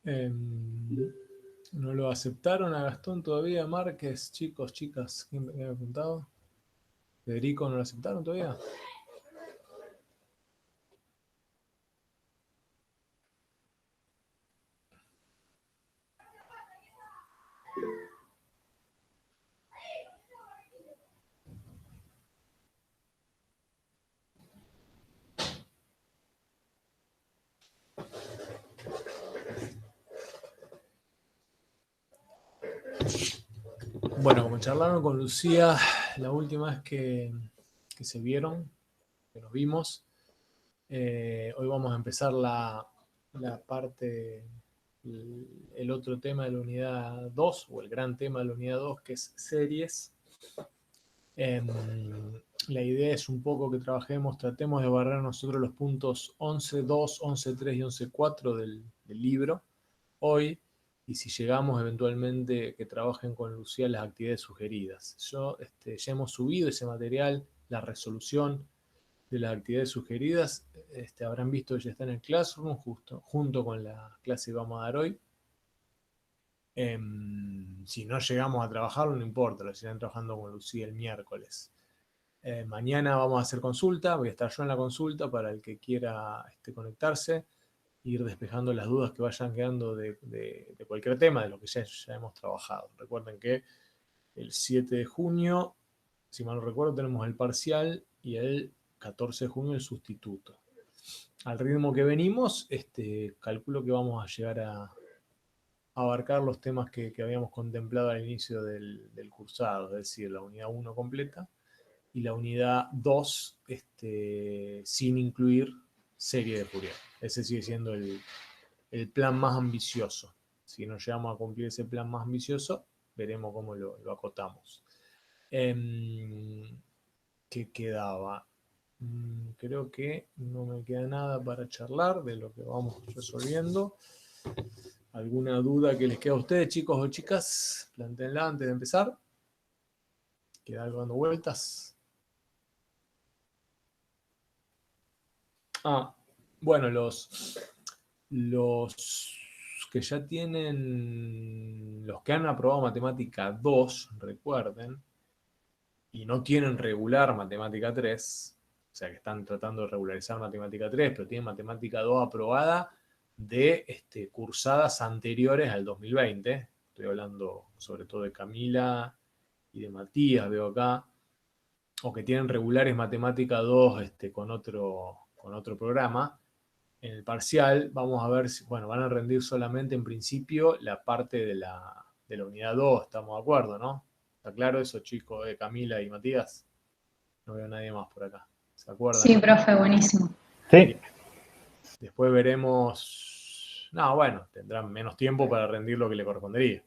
No lo aceptaron a Gastón todavía. Márquez, chicos, chicas, ¿quién me había apuntado? Federico, ¿no lo aceptaron todavía? Bueno, como charlaron con Lucía la última vez que se vieron, que nos vimos, hoy vamos a empezar la parte, el otro tema de la unidad 2, o el gran tema de la unidad 2, que es series. La idea es un poco que tratemos de barrer nosotros los puntos 11.2, 11.3 y 11.4 del libro hoy, y si llegamos eventualmente que trabajen con Lucía las actividades sugeridas. Ya hemos subido ese material, la resolución de las actividades sugeridas, habrán visto que ya está en el Classroom, junto con la clase que vamos a dar hoy. Si no llegamos a trabajarlo, no importa, lo seguirán trabajando con Lucía el miércoles. Mañana vamos a hacer consulta, voy a estar yo en la consulta para el que quiera conectarse, ir despejando las dudas que vayan quedando de cualquier tema, de lo que ya hemos trabajado. Recuerden que el 7 de junio, si mal no recuerdo, tenemos el parcial y el 14 de junio el sustituto. Al ritmo que venimos, calculo que vamos a llegar a abarcar los temas que habíamos contemplado al inicio del cursado, es decir, la unidad 1 completa y la unidad 2 sin incluir serie de Fourier. Ese sigue siendo el plan más ambicioso. Si no llegamos a cumplir ese plan más ambicioso, veremos cómo lo acotamos. ¿Qué quedaba? Creo que no me queda nada para charlar de lo que vamos resolviendo. ¿Alguna duda que les queda a ustedes, chicos o chicas? Plantéenla antes de empezar. ¿Queda algo dando vueltas? Bueno, los que ya tienen, los que han aprobado matemática 2, recuerden, y no tienen regular matemática 3, o sea que están tratando de regularizar matemática 3, pero tienen matemática 2 aprobada de cursadas anteriores al 2020. Estoy hablando sobre todo de Camila y de Matías, veo acá, o que tienen regulares matemática 2 con otro programa. En el parcial vamos a ver si, bueno, van a rendir solamente en principio la parte de la unidad 2, estamos de acuerdo, ¿no? ¿Está claro eso, chicos, de Camila y Matías? No veo a nadie más por acá. ¿Se acuerdan? Sí, profe, buenísimo. Sí. Después veremos. No, bueno, tendrán menos tiempo para rendir lo que le correspondería.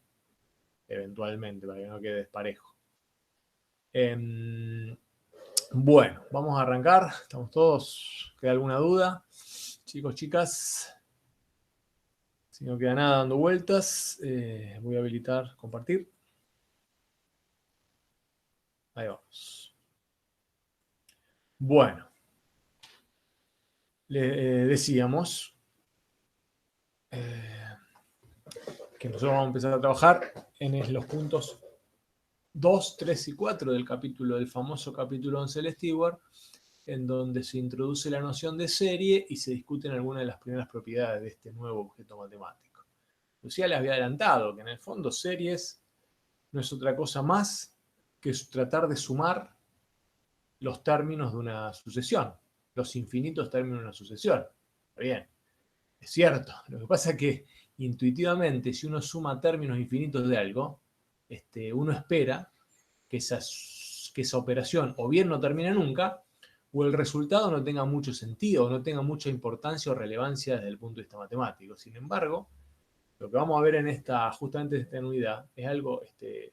Eventualmente, para que no quede desparejo. Bueno, vamos a arrancar. ¿Estamos todos? ¿Queda alguna duda? Chicos, chicas. Si no queda nada dando vueltas, voy a habilitar compartir. Ahí vamos. Bueno, le decíamos que nosotros vamos a empezar a trabajar en los puntos 2, 3 y 4 del famoso capítulo 11 del Stewart, en donde se introduce la noción de serie y se discuten algunas de las primeras propiedades de este nuevo objeto matemático. Lucía les había adelantado que en el fondo series no es otra cosa más que tratar de sumar los términos de una sucesión, los infinitos términos de una sucesión. Bien, es cierto. Lo que pasa es que intuitivamente, si uno suma términos infinitos de algo, uno espera que esa operación o bien no termine nunca, o el resultado no tenga mucho sentido, o no tenga mucha importancia o relevancia desde el punto de vista matemático. Sin embargo, lo que vamos a ver en justamente esta unidad es algo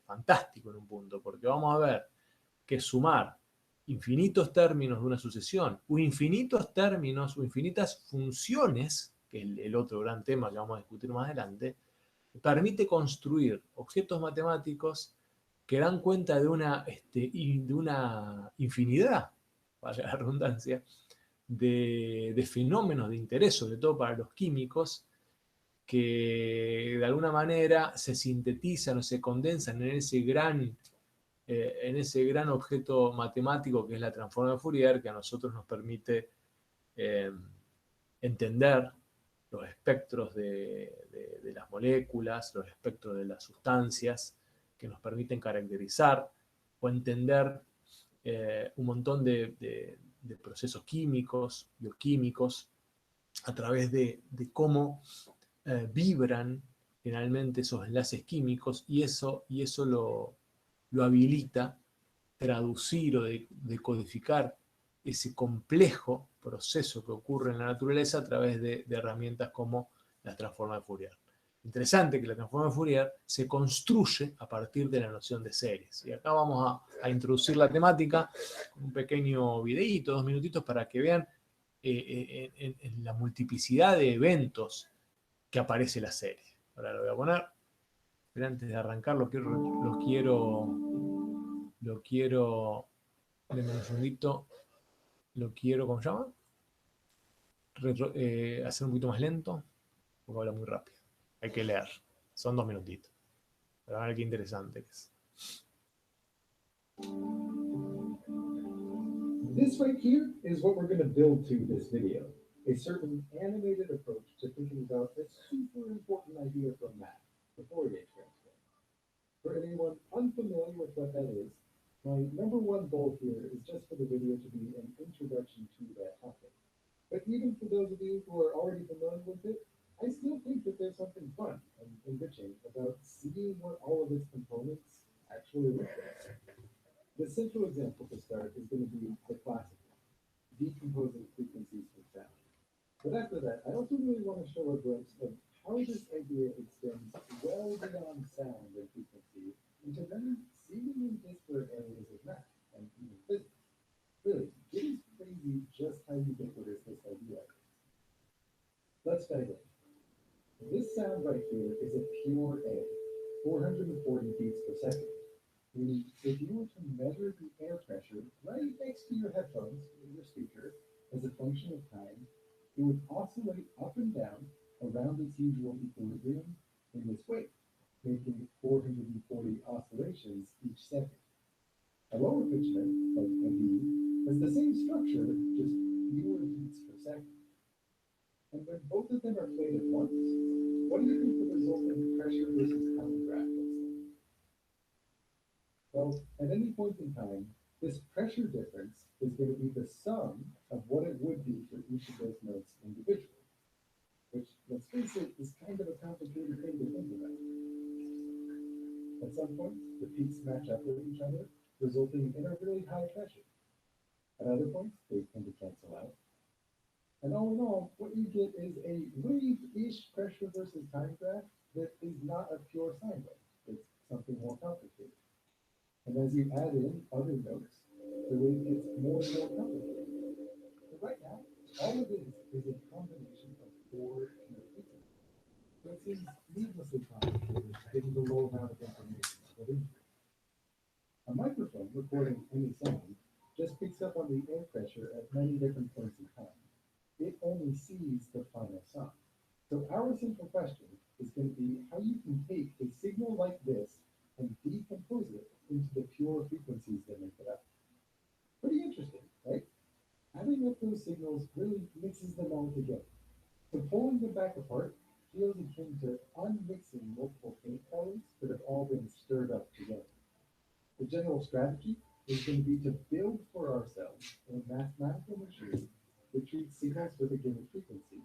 fantástico en un punto, porque vamos a ver que sumar infinitos términos de una sucesión, o infinitos términos, o infinitas funciones, que es el otro gran tema que vamos a discutir más adelante, permite construir objetos matemáticos que dan cuenta de una infinidad, para la redundancia, de fenómenos de interés, sobre todo para los químicos, que de alguna manera se sintetizan o se condensan en ese gran objeto matemático que es la transforma de Fourier, que a nosotros nos permite entender los espectros de las moléculas, los espectros de las sustancias, que nos permiten caracterizar o entender un montón de procesos químicos, bioquímicos, a través de cómo vibran generalmente esos enlaces químicos, y eso lo habilita traducir o decodificar ese complejo proceso que ocurre en la naturaleza a través de herramientas como la transforma de Fourier. Interesante que la transforma de Fourier se construye a partir de la noción de series. Y acá vamos a introducir la temática con un pequeño videíto, 2 minutitos, para que vean en la multiplicidad de eventos que aparece la serie. Ahora lo voy a poner, pero antes de arrancar lo quiero, denme un segundito, ¿cómo se llama? Hacer un poquito más lento, porque habla muy rápido. Hay que leer, son 2 minutitos. Pero a ver qué interesante que es. This right here is what we're going to build to this video. A certain animated approach to thinking about a super important idea from math, the Fourier transform. For anyone unfamiliar with what that is, my number one goal here is just for the video to be an introduction to that topic. But even for those of you who are already familiar with it, I still think that there's something fun and enriching about seeing what all of its components actually look like. The central example to start is going to be the classic one, decomposing frequencies from sound. But after that, I also really want to show a glimpse of how this idea extends well beyond sound and frequency into many seemingly disparate areas of math and even physics. Really, it is crazy just how ubiquitous this idea is. Let's dive in. This sound right here is a pure A, 440 beats per second. Meaning, if you were to measure the air pressure right next to your headphones, your speaker, as a function of time, it would oscillate up and down around its usual equilibrium in this way, making 440 oscillations each second. A lower pitch note, like a B, has the same structure, just fewer beats per second. And when both of them are played at once, what do you think the resulting pressure versus time graph looks like? Well, at any point in time, this pressure difference is going to be the sum of what it would be for each of those notes individually, which, let's face it, is kind of a complicated thing to think about. At some points, the peaks match up with each other, resulting in a really high pressure. At other points, they tend to cancel out. And all in all, what you get is a wave-ish pressure versus time graph that is not a pure sine wave. It's something more complicated. And as you add in other notes, the wave gets more and more complicated. But right now, all it is a combination of 4 pure frequencies. So it seems needlessly complicated given the low amount of information put into it. A microphone recording any sound just picks up on the air pressure at many different points in time. It only sees the final sum. So our simple question is going to be how you can take a signal like this and decompose it into the pure frequencies that make it up. Pretty interesting, right? Adding up those signals really mixes them all together. So pulling them back apart feels akin to unmixing multiple paint colors that have all been stirred up together. The general strategy is going to be to build for ourselves a mathematical machine that treats signals with a given frequency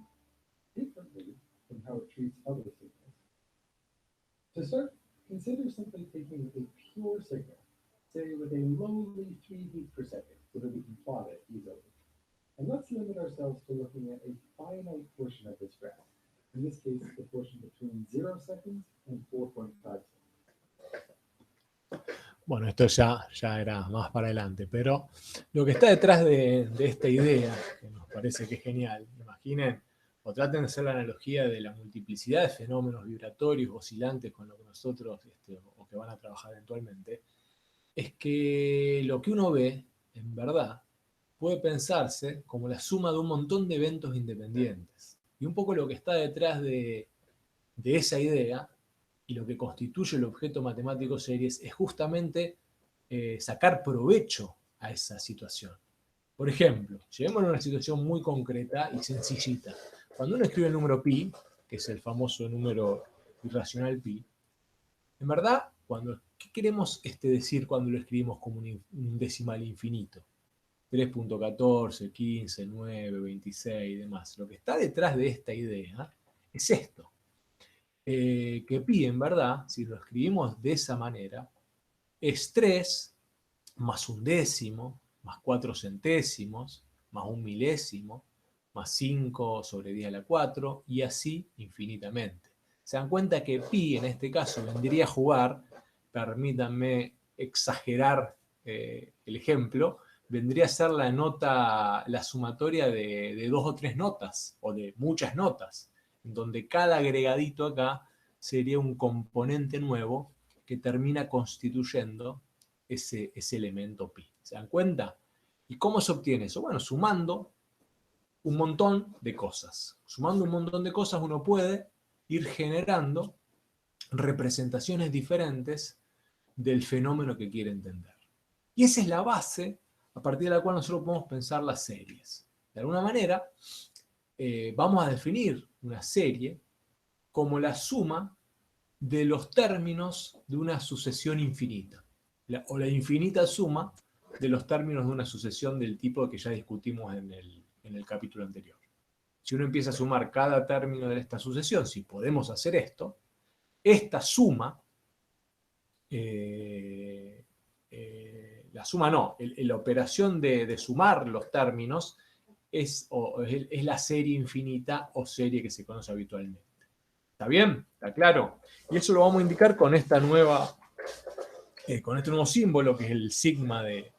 differently from how it treats other signals. To start, consider simply taking a pure signal, say with a lowly 3 beats per second, so that we can plot it easily. And let's limit ourselves to looking at a finite portion of this graph. In this case, the portion between 0 seconds and 4.5 seconds. Bueno, esto ya era más para adelante, pero lo que está detrás de esta idea, que nos parece que es genial, imaginen, o traten de hacer la analogía de la multiplicidad de fenómenos vibratorios, oscilantes con lo que nosotros, o que van a trabajar eventualmente, es que lo que uno ve, en verdad, puede pensarse como la suma de un montón de eventos independientes. Y un poco lo que está detrás de de esa idea y lo que constituye el objeto matemático series es justamente sacar provecho a esa situación. Por ejemplo, llevémoslo a una situación muy concreta y sencillita. Cuando uno escribe el número pi, que es el famoso número irracional pi, en verdad, ¿qué queremos decir cuando lo escribimos como un decimal infinito? 3.14, 15, 9, 26 y demás. Lo que está detrás de esta idea es esto. Que pi, en verdad, si lo escribimos de esa manera, es 3 más un décimo, más 4 centésimos, más un milésimo, más 5 sobre 10 a la 4, y así infinitamente. Se dan cuenta que pi, en este caso, vendría a jugar, permítanme exagerar el ejemplo, vendría a ser la sumatoria de 2 o 3 notas, o de muchas notas, en donde cada agregadito acá sería un componente nuevo que termina constituyendo ese elemento pi. ¿Se dan cuenta? ¿Y cómo se obtiene eso? Bueno, sumando un montón de cosas. Sumando un montón de cosas uno puede ir generando representaciones diferentes del fenómeno que quiere entender. Y esa es la base a partir de la cual nosotros podemos pensar las series. De alguna manera, vamos a definir una serie como la suma de los términos de una sucesión infinita, o la infinita suma de los términos de una sucesión del tipo que ya discutimos en el capítulo anterior. Si uno empieza a sumar cada término de esta sucesión, si podemos hacer esto, esta suma, la suma no, la operación de sumar los términos es la serie infinita o serie que se conoce habitualmente. ¿Está bien? ¿Está claro? Y eso lo vamos a indicar con esta con este nuevo símbolo, que es el sigma de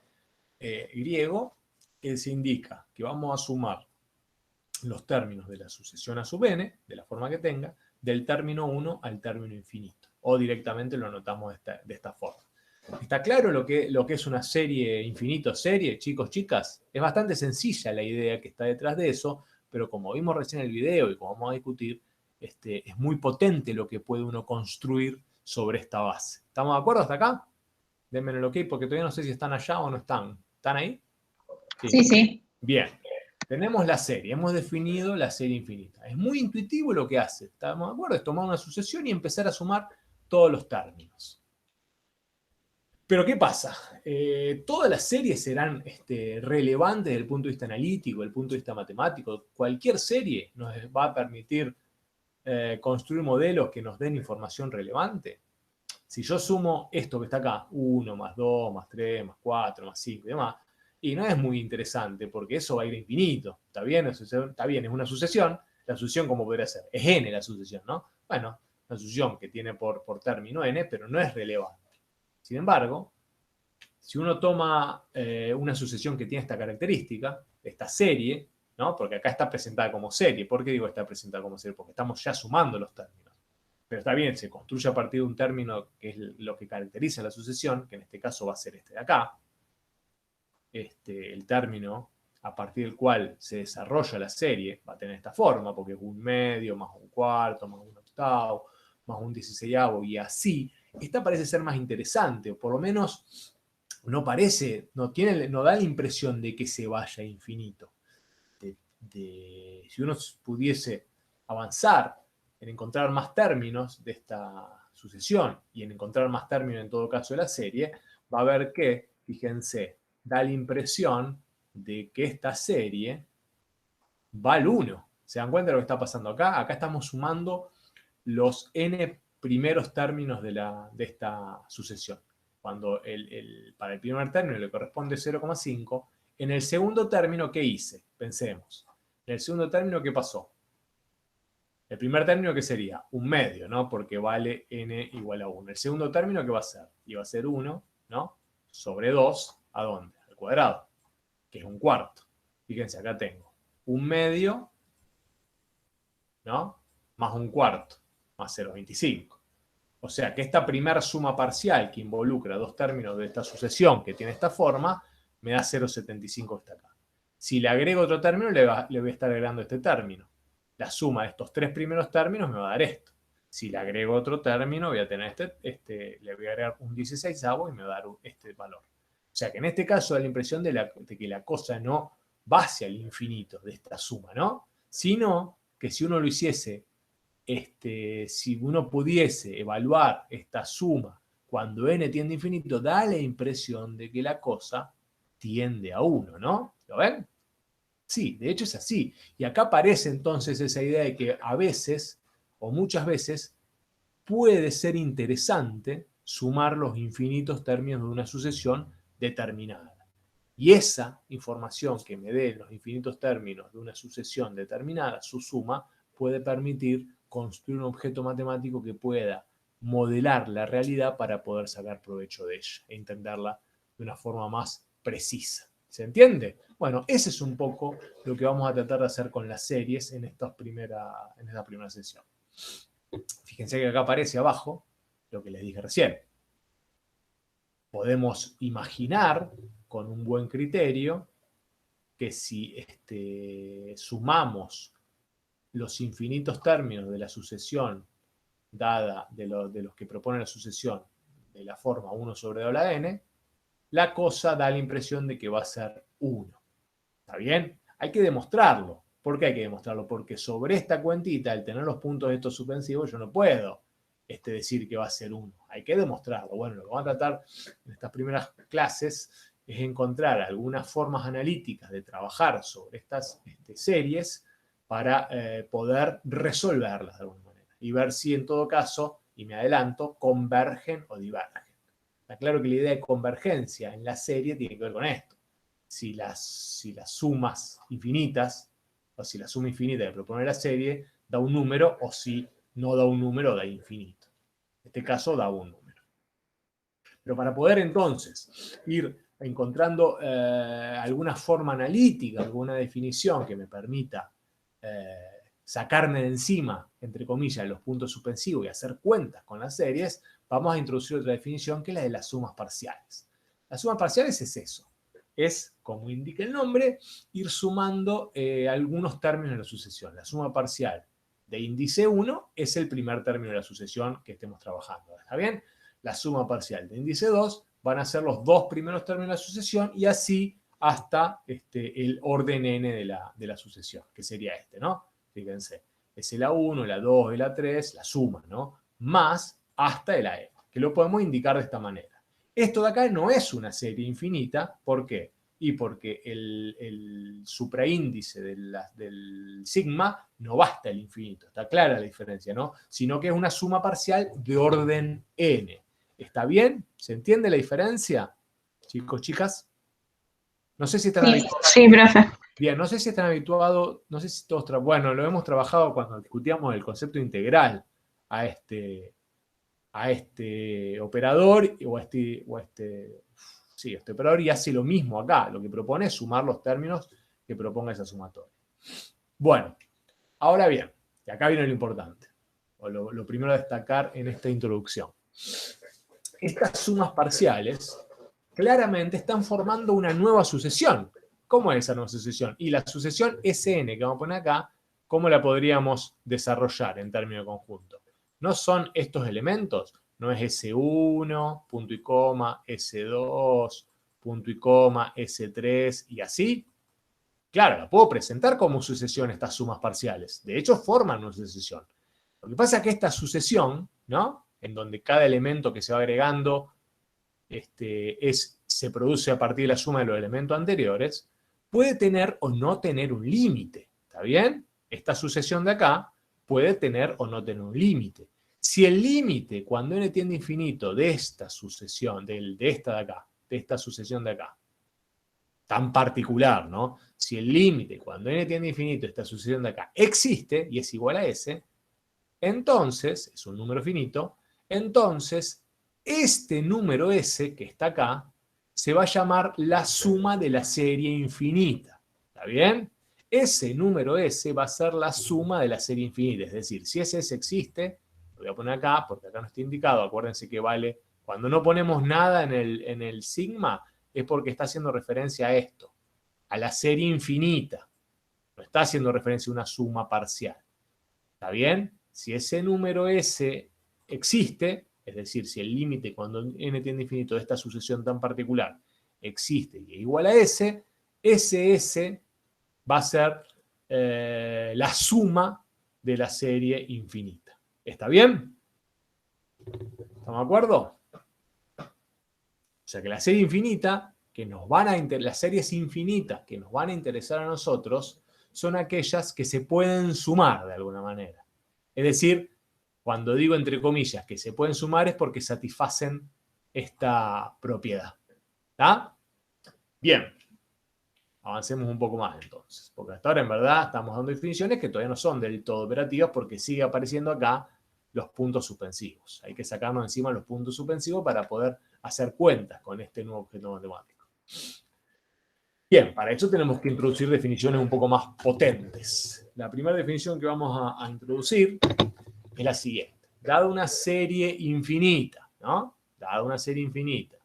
griego, que se indica que vamos a sumar los términos de la sucesión a sub n, de la forma que tenga, del término 1 al término infinito. O directamente lo anotamos de esta forma. ¿Está claro lo que es una serie infinito-serie, chicos, chicas? Es bastante sencilla la idea que está detrás de eso, pero como vimos recién en el video y como vamos a discutir, es muy potente lo que puede uno construir sobre esta base. ¿Estamos de acuerdo hasta acá? Denme el ok porque todavía no sé si están allá o no están. ¿Están ahí? Sí, sí. Bien. Tenemos la serie, hemos definido la serie infinita. Es muy intuitivo lo que hace. ¿Estamos de acuerdo? Es tomar una sucesión y empezar a sumar todos los términos. Pero ¿qué pasa? Todas las series serán relevantes desde el punto de vista analítico, desde el punto de vista matemático. Cualquier serie nos va a permitir construir modelos que nos den información relevante. Si yo sumo esto que está acá, 1 más 2 más 3 más 4 más 5 y demás, y no es muy interesante porque eso va a ir infinito. ¿Está bien? Está bien, es una sucesión. La sucesión, ¿cómo podría ser? Es n la sucesión, ¿no? Bueno, una sucesión que tiene por término n, pero no es relevante. Sin embargo, si uno toma una sucesión que tiene esta característica, esta serie, ¿no? Porque acá está presentada como serie. ¿Por qué digo está presentada como serie? Porque estamos ya sumando los términos. Pero está bien, se construye a partir de un término que es lo que caracteriza la sucesión, que en este caso va a ser este de acá. El término a partir del cual se desarrolla la serie va a tener esta forma, porque es un medio, más un cuarto, más un octavo, más un 16avo, y así. Esta parece ser más interesante, o por lo menos no da la impresión de que se vaya a infinito. Si uno pudiese avanzar en encontrar más términos de esta sucesión y en encontrar más términos en todo caso de la serie, va a ver que, fíjense, da la impresión de que esta serie va al 1. ¿Se dan cuenta de lo que está pasando acá? Acá estamos sumando los n primeros términos de esta sucesión. Cuando para el primer término le corresponde 0,5, en el segundo término, ¿qué hice? Pensemos. En el segundo término, ¿qué pasó? El primer término, ¿qué sería? Un medio, ¿no? Porque vale n igual a 1. El segundo término, ¿qué va a ser? Y va a ser 1, ¿no? Sobre 2, ¿a dónde? Al cuadrado, que es un cuarto. Fíjense, acá tengo un medio, ¿no? Más un cuarto, más 0,25. O sea que esta primera suma parcial que involucra dos términos de esta sucesión que tiene esta forma, me da 0,75 hasta acá. Si le agrego otro término, le voy a estar agregando este término. La suma de estos tres primeros términos me va a dar esto. Si le agrego otro término, voy a tener le voy a agregar un 16avo y me va a dar este valor. O sea que en este caso da la impresión de que la cosa no va hacia el infinito de esta suma, ¿no? Sino que si uno lo hiciese, si uno pudiese evaluar esta suma cuando n tiende a infinito, da la impresión de que la cosa tiende a 1, ¿no? ¿Lo ven? Sí, de hecho es así. Y acá aparece entonces esa idea de que a veces, o muchas veces, puede ser interesante sumar los infinitos términos de una sucesión determinada. Y esa información que me dé los infinitos términos de una sucesión determinada, su suma, puede permitir construir un objeto matemático que pueda modelar la realidad para poder sacar provecho de ella e entenderla de una forma más precisa. ¿Se entiende? Bueno, ese es un poco lo que vamos a tratar de hacer con las series en esta primera sesión. Fíjense que acá aparece abajo lo que les dije recién. Podemos imaginar con un buen criterio que si sumamos los infinitos términos de la sucesión dada de los que propone la sucesión de la forma 1 sobre a la n, la cosa da la impresión de que va a ser 1. ¿Está bien? Hay que demostrarlo. ¿Por qué hay que demostrarlo? Porque sobre esta cuentita, al tener los puntos estos suspensivos, yo no puedo decir que va a ser 1. Hay que demostrarlo. Bueno, lo que vamos a tratar en estas primeras clases es encontrar algunas formas analíticas de trabajar sobre estas series para poder resolverlas de alguna manera y ver si en todo caso, y me adelanto, convergen o divergen. Está claro que la idea de convergencia en la serie tiene que ver con esto. Si las sumas infinitas, o si la suma infinita que propone la serie da un número, o si no da un número, da infinito. En este caso da un número. Pero para poder entonces ir encontrando alguna forma analítica, alguna definición que me permita sacarme de encima, entre comillas, los puntos suspensivos y hacer cuentas con las series, vamos a introducir otra definición que es la de las sumas parciales. Las sumas parciales es eso. Es, como indica el nombre, ir sumando algunos términos de la sucesión. La suma parcial de índice 1 es el primer término de la sucesión que estemos trabajando. ¿Está bien? La suma parcial de índice 2 van a ser los dos primeros términos de la sucesión y así hasta el orden n de la sucesión, que sería ¿no? Fíjense, es el A1, el A2, el A3, la suma, ¿no? Más hasta el AN, que lo podemos indicar de esta manera. Esto de acá no es una serie infinita, ¿por qué? Y porque el supraíndice del sigma no va hasta el infinito, está clara la diferencia, ¿no? Sino que es una suma parcial de orden n. ¿Está bien? ¿Se entiende la diferencia? Chicos, chicas. No sé si están habituados. Sí, profe. Bien, no sé si están habituados, no sé si todos, bueno, lo hemos trabajado cuando discutíamos el concepto integral a este operador o este operador, y hace lo mismo acá. Lo que propone es sumar los términos que proponga esa sumatoria. Bueno, ahora bien, y acá viene lo importante, o lo primero a destacar en esta introducción. Estas sumas parciales claramente están formando una nueva sucesión. ¿Cómo es esa nueva sucesión? Y la sucesión Sn que vamos a poner acá, ¿cómo la podríamos desarrollar en términos de conjunto? ¿No son estos elementos? No es S1, punto y coma, S2, punto y coma, S3 y así. Claro, la puedo presentar como sucesión estas sumas parciales. De hecho, forman una sucesión. Lo que pasa es que esta sucesión, ¿no? En donde cada elemento que se va agregando se produce a partir de la suma de los elementos anteriores, puede tener o no tener un límite. ¿Está bien? Esta sucesión de acá puede tener o no tener un límite. Si el límite, cuando n tiende a infinito, de esta sucesión, de esta de acá, de esta sucesión de acá, tan particular, ¿no? Si el límite, cuando n tiende a infinito, esta sucesión de acá, existe y es igual a s, entonces, es un número finito, entonces este número s que está acá se va a llamar la suma de la serie infinita. ¿Está bien? Ese número s va a ser la suma de la serie infinita. Es decir, si ese s existe, lo voy a poner acá porque acá no está indicado. Acuérdense que vale, cuando no ponemos nada en el sigma, es porque está haciendo referencia a esto, a la serie infinita. No está haciendo referencia a una suma parcial. ¿Está bien? si ese número S existe, es decir, si el límite cuando n tiende a infinito de esta sucesión tan particular existe y es igual a S, ese S va a ser la suma de la serie infinita. ¿Está bien? ¿Estamos de acuerdo? O sea que la serie infinita, las series infinitas que nos van a interesar a nosotros, son aquellas que se pueden sumar de alguna manera. Es decir, cuando digo entre comillas que se pueden sumar es porque satisfacen esta propiedad. ¿Está? Bien. Avancemos un poco más entonces, porque hasta ahora en verdad estamos dando definiciones que todavía no son del todo operativas porque sigue apareciendo acá los puntos suspensivos. Hay que sacarnos encima los puntos suspensivos para poder hacer cuentas con este nuevo objeto matemático. Bien, para eso tenemos que introducir definiciones un poco más potentes. La primera definición que vamos a introducir es la siguiente. Dada una serie infinita, ¿no? Dada una serie infinita,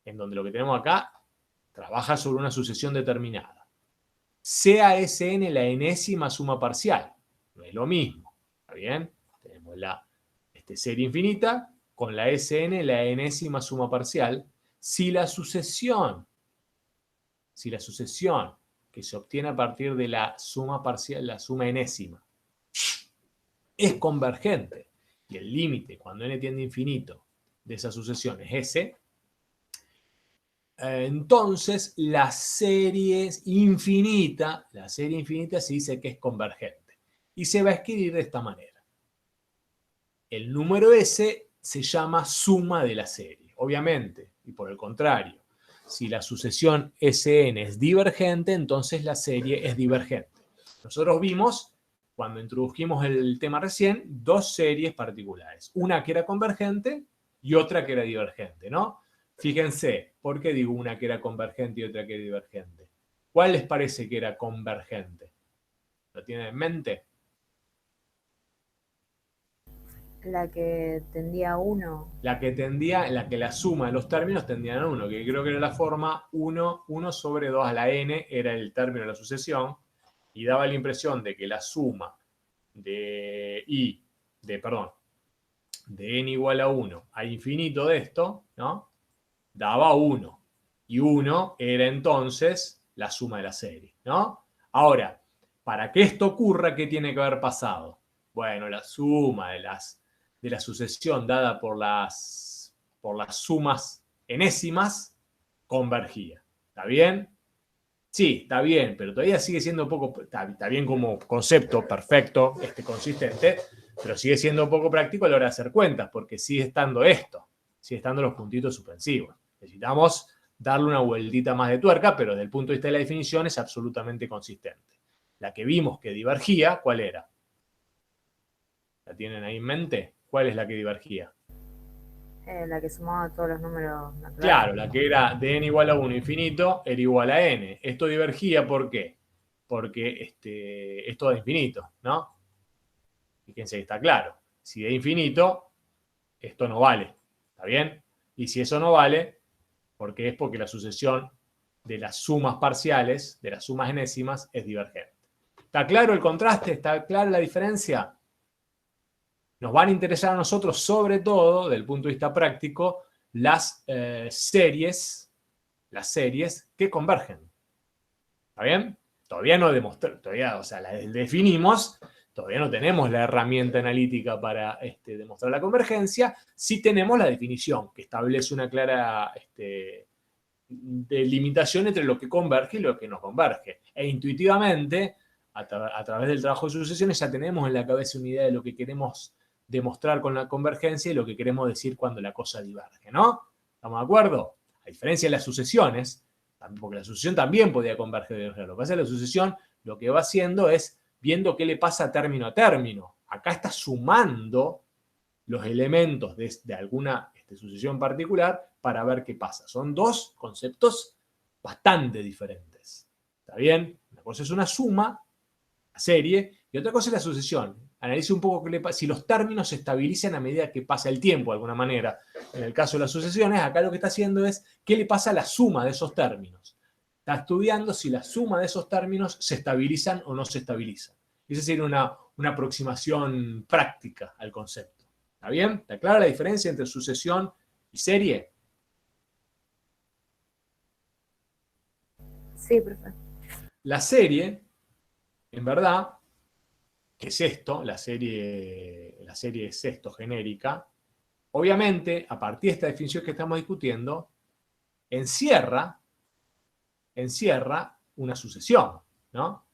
en donde lo que tenemos acá trabaja sobre una sucesión determinada. Sea Sn la enésima suma parcial. No es lo mismo. ¿Está bien? Tenemos la serie infinita con la Sn la enésima suma parcial. Si la sucesión que se obtiene a partir de la suma parcial, la suma enésima, es convergente y el límite cuando n tiende a infinito de esa sucesión es S, entonces la serie infinita se dice que es convergente. Y se va a escribir de esta manera. El número S se llama suma de la serie. Obviamente, y por el contrario, si la sucesión Sn es divergente, entonces la serie es divergente. Nosotros vimos, cuando introdujimos el tema recién, dos series particulares. Una que era convergente y otra que era divergente, ¿no? Fíjense, ¿por qué digo una que era convergente y otra que era divergente? ¿Cuál les parece que era convergente? ¿Lo tienen en mente? La que tendía a 1. La que la suma de los términos tendían a 1, que creo que era la forma 1 sobre 2 a la n, era el término de la sucesión, y daba la impresión de que la suma de n igual a 1 a infinito de esto, ¿no? Daba 1. Y 1 era entonces la suma de la serie, ¿no? Ahora, para que esto ocurra, ¿qué tiene que haber pasado? Bueno, la suma de la sucesión dada por las sumas enésimas convergía. ¿Está bien? Sí, está bien, pero todavía sigue siendo poco, está bien como concepto perfecto, consistente, pero sigue siendo poco práctico a la hora de hacer cuentas, porque sigue estando los puntitos suspensivos. Necesitamos darle una vueltita más de tuerca, pero desde el punto de vista de la definición es absolutamente consistente. La que vimos que divergía, ¿cuál era? ¿La tienen ahí en mente? ¿Cuál es la que divergía? La que sumaba todos los números naturales. Claro, la que era de n igual a 1 infinito era igual a n. Esto divergía, ¿por qué? Porque es todo infinito, ¿no? Fíjense que está claro. Si es infinito, esto no vale. ¿Está bien? Y si eso no vale, porque la sucesión de las sumas parciales, de las sumas enésimas, es divergente. ¿Está claro el contraste? ¿Está clara la diferencia? Nos van a interesar a nosotros, sobre todo, desde el punto de vista práctico, las series que convergen. ¿Está bien? Todavía no demostramos, las definimos, todavía no tenemos la herramienta analítica para demostrar la convergencia. Sí tenemos la definición, que establece una clara delimitación entre lo que converge y lo que no converge. E intuitivamente, a través del trabajo de sucesiones, ya tenemos en la cabeza una idea de lo que queremos demostrar con la convergencia y lo que queremos decir cuando la cosa diverge, ¿no? ¿Estamos de acuerdo? A diferencia de las sucesiones, porque la sucesión también podía converger. Lo que pasa es que la sucesión lo que va haciendo es viendo qué le pasa término a término. Acá está sumando los elementos de alguna sucesión particular para ver qué pasa. Son dos conceptos bastante diferentes. ¿Está bien? Una cosa es una suma, la serie, y otra cosa es la sucesión. Analice un poco qué le pasa, si los términos se estabilizan a medida que pasa el tiempo, de alguna manera. En el caso de las sucesiones, acá lo que está haciendo es qué le pasa a la suma de esos términos. Está estudiando si la suma de esos términos se estabilizan o no se estabilizan. Esa sería una aproximación práctica al concepto. ¿Está bien? ¿Está clara la diferencia entre sucesión y serie? Sí, profe. La serie, en verdad, ¿qué es esto? La serie es esto, genérica. Obviamente, a partir de esta definición que estamos discutiendo, encierra una sucesión, ¿no?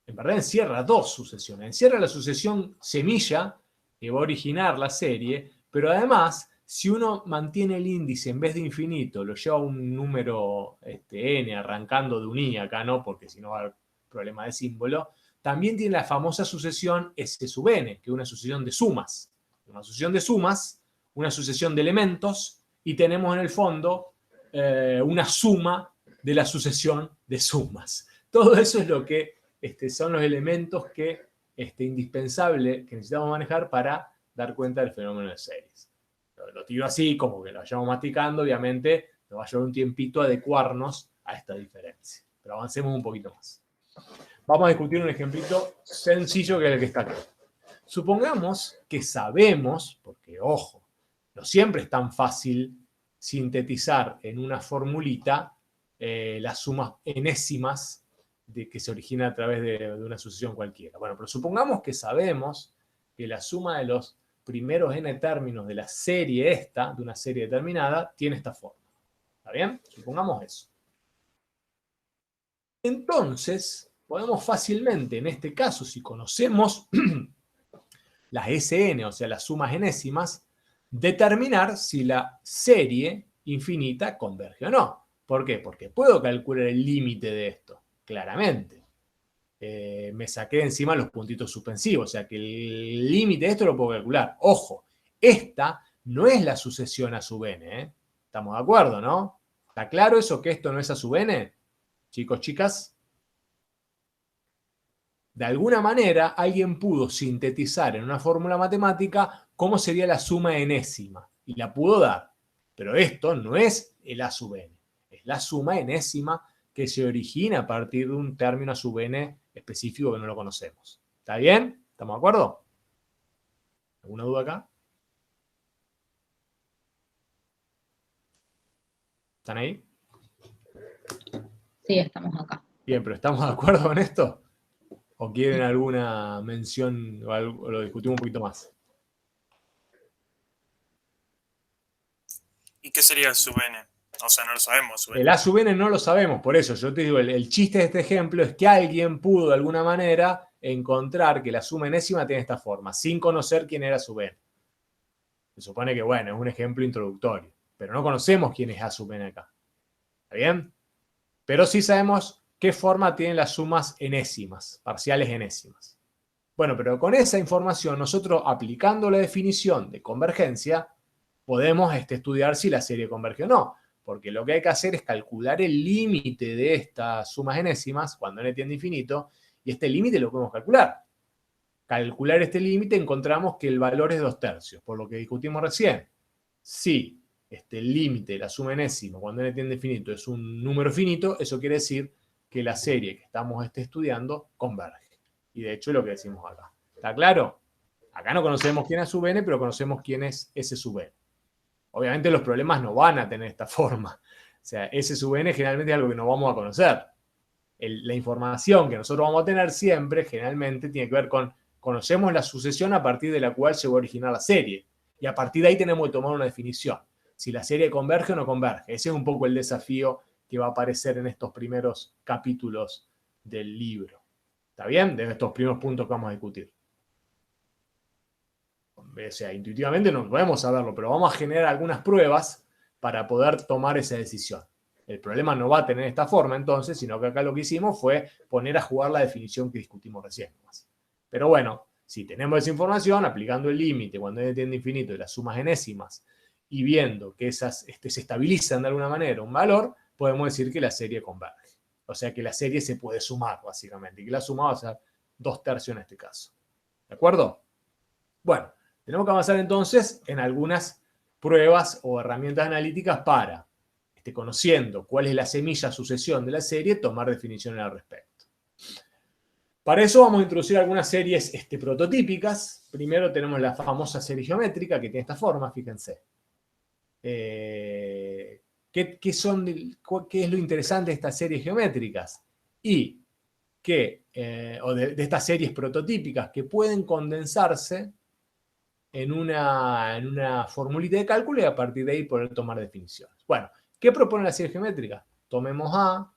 En verdad encierra dos sucesiones. Encierra la sucesión semilla, que va a originar la serie, pero además, si uno mantiene el índice en vez de infinito, lo lleva a un número n, arrancando de un i acá, ¿no? Porque si no va a haber problema de símbolo, también tiene la famosa sucesión S sub n, que es una sucesión de sumas. Una sucesión de sumas, una sucesión de elementos, y tenemos en el fondo una suma de la sucesión de sumas. Todo eso es lo que son los elementos que indispensable que necesitamos manejar para dar cuenta del fenómeno de series. Lo tiro así, como que lo vayamos masticando, obviamente nos va a llevar un tiempito adecuarnos a esta diferencia. Pero avancemos un poquito más. Vamos a discutir un ejemplito sencillo que es el que está acá. Supongamos que sabemos, porque ojo, no siempre es tan fácil sintetizar en una formulita las sumas enésimas de que se origina a través de una sucesión cualquiera. Bueno, pero supongamos que sabemos que la suma de los primeros n términos de la serie esta, de una serie determinada, tiene esta forma. ¿Está bien? Supongamos eso. Entonces, podemos fácilmente, en este caso, si conocemos las Sn, o sea, las sumas enésimas, determinar si la serie infinita converge o no. ¿Por qué? Porque puedo calcular el límite de esto, claramente. Me saqué de encima los puntitos suspensivos, o sea que el límite de esto lo puedo calcular. Ojo, esta no es la sucesión a sub n, ¿eh? ¿Estamos de acuerdo, no? ¿Está claro eso, que esto no es a sub n? Chicos, chicas. De alguna manera, alguien pudo sintetizar en una fórmula matemática cómo sería la suma enésima, y la pudo dar. Pero esto no es el a sub n, es la suma enésima que se origina a partir de un término a sub n específico que no lo conocemos. ¿Está bien? ¿Estamos de acuerdo? ¿Alguna duda acá? ¿Están ahí? Sí, estamos acá. Bien, pero ¿estamos de acuerdo con esto? ¿O quieren alguna mención o algo, lo discutimos un poquito más? ¿Y qué sería el sub n? O sea, no lo sabemos. Sub n. El a sub n no lo sabemos, por eso yo te digo, el chiste de este ejemplo es que alguien pudo de alguna manera encontrar que la suma enésima tiene esta forma, sin conocer quién era sub n. Se supone que, bueno, es un ejemplo introductorio, pero no conocemos quién es a sub n acá. ¿Está bien? Pero sí sabemos qué forma tienen las sumas enésimas, parciales enésimas. Bueno, pero con esa información, nosotros aplicando la definición de convergencia, podemos estudiar si la serie converge o no. Porque lo que hay que hacer es calcular el límite de estas sumas enésimas cuando n tiende a infinito, y este límite lo podemos calcular. Calcular este límite encontramos que el valor es 2/3, por lo que discutimos recién. Si el límite de la suma enésima cuando n tiende a infinito es un número finito, eso quiere decir que la serie que estamos estudiando converge. Y de hecho es lo que decimos acá. ¿Está claro? Acá no conocemos quién es sub n, pero conocemos quién es S sub n. Obviamente los problemas no van a tener esta forma. O sea, S sub n generalmente es algo que no vamos a conocer. La información que nosotros vamos a tener siempre, generalmente, tiene que ver con conocemos la sucesión a partir de la cual se va a originar la serie. Y a partir de ahí tenemos que tomar una definición. Si la serie converge o no converge. Ese es un poco el desafío que va a aparecer en estos primeros capítulos del libro. ¿Está bien? De estos primeros puntos que vamos a discutir. O sea, intuitivamente no podemos saberlo, pero vamos a generar algunas pruebas para poder tomar esa decisión. El problema no va a tener esta forma entonces, sino que acá lo que hicimos fue poner a jugar la definición que discutimos recién. Pero bueno, si tenemos esa información, aplicando el límite cuando n tiende a infinito de las sumas enésimas y viendo que esas se estabilizan de alguna manera un valor, podemos decir que la serie converge. O sea que la serie se puede sumar, básicamente, y que la suma va a ser 2/3 en este caso. ¿De acuerdo? Bueno, tenemos que avanzar entonces en algunas pruebas o herramientas analíticas para, conociendo cuál es la semilla sucesión de la serie, tomar definiciones al respecto. Para eso vamos a introducir algunas series prototípicas. Primero tenemos la famosa serie geométrica que tiene esta forma, fíjense. ¿Qué es lo interesante de estas series geométricas? Y o de estas series prototípicas que pueden condensarse en una formulita de cálculo y a partir de ahí poder tomar definiciones. Bueno, ¿qué propone la serie geométrica? Tomemos A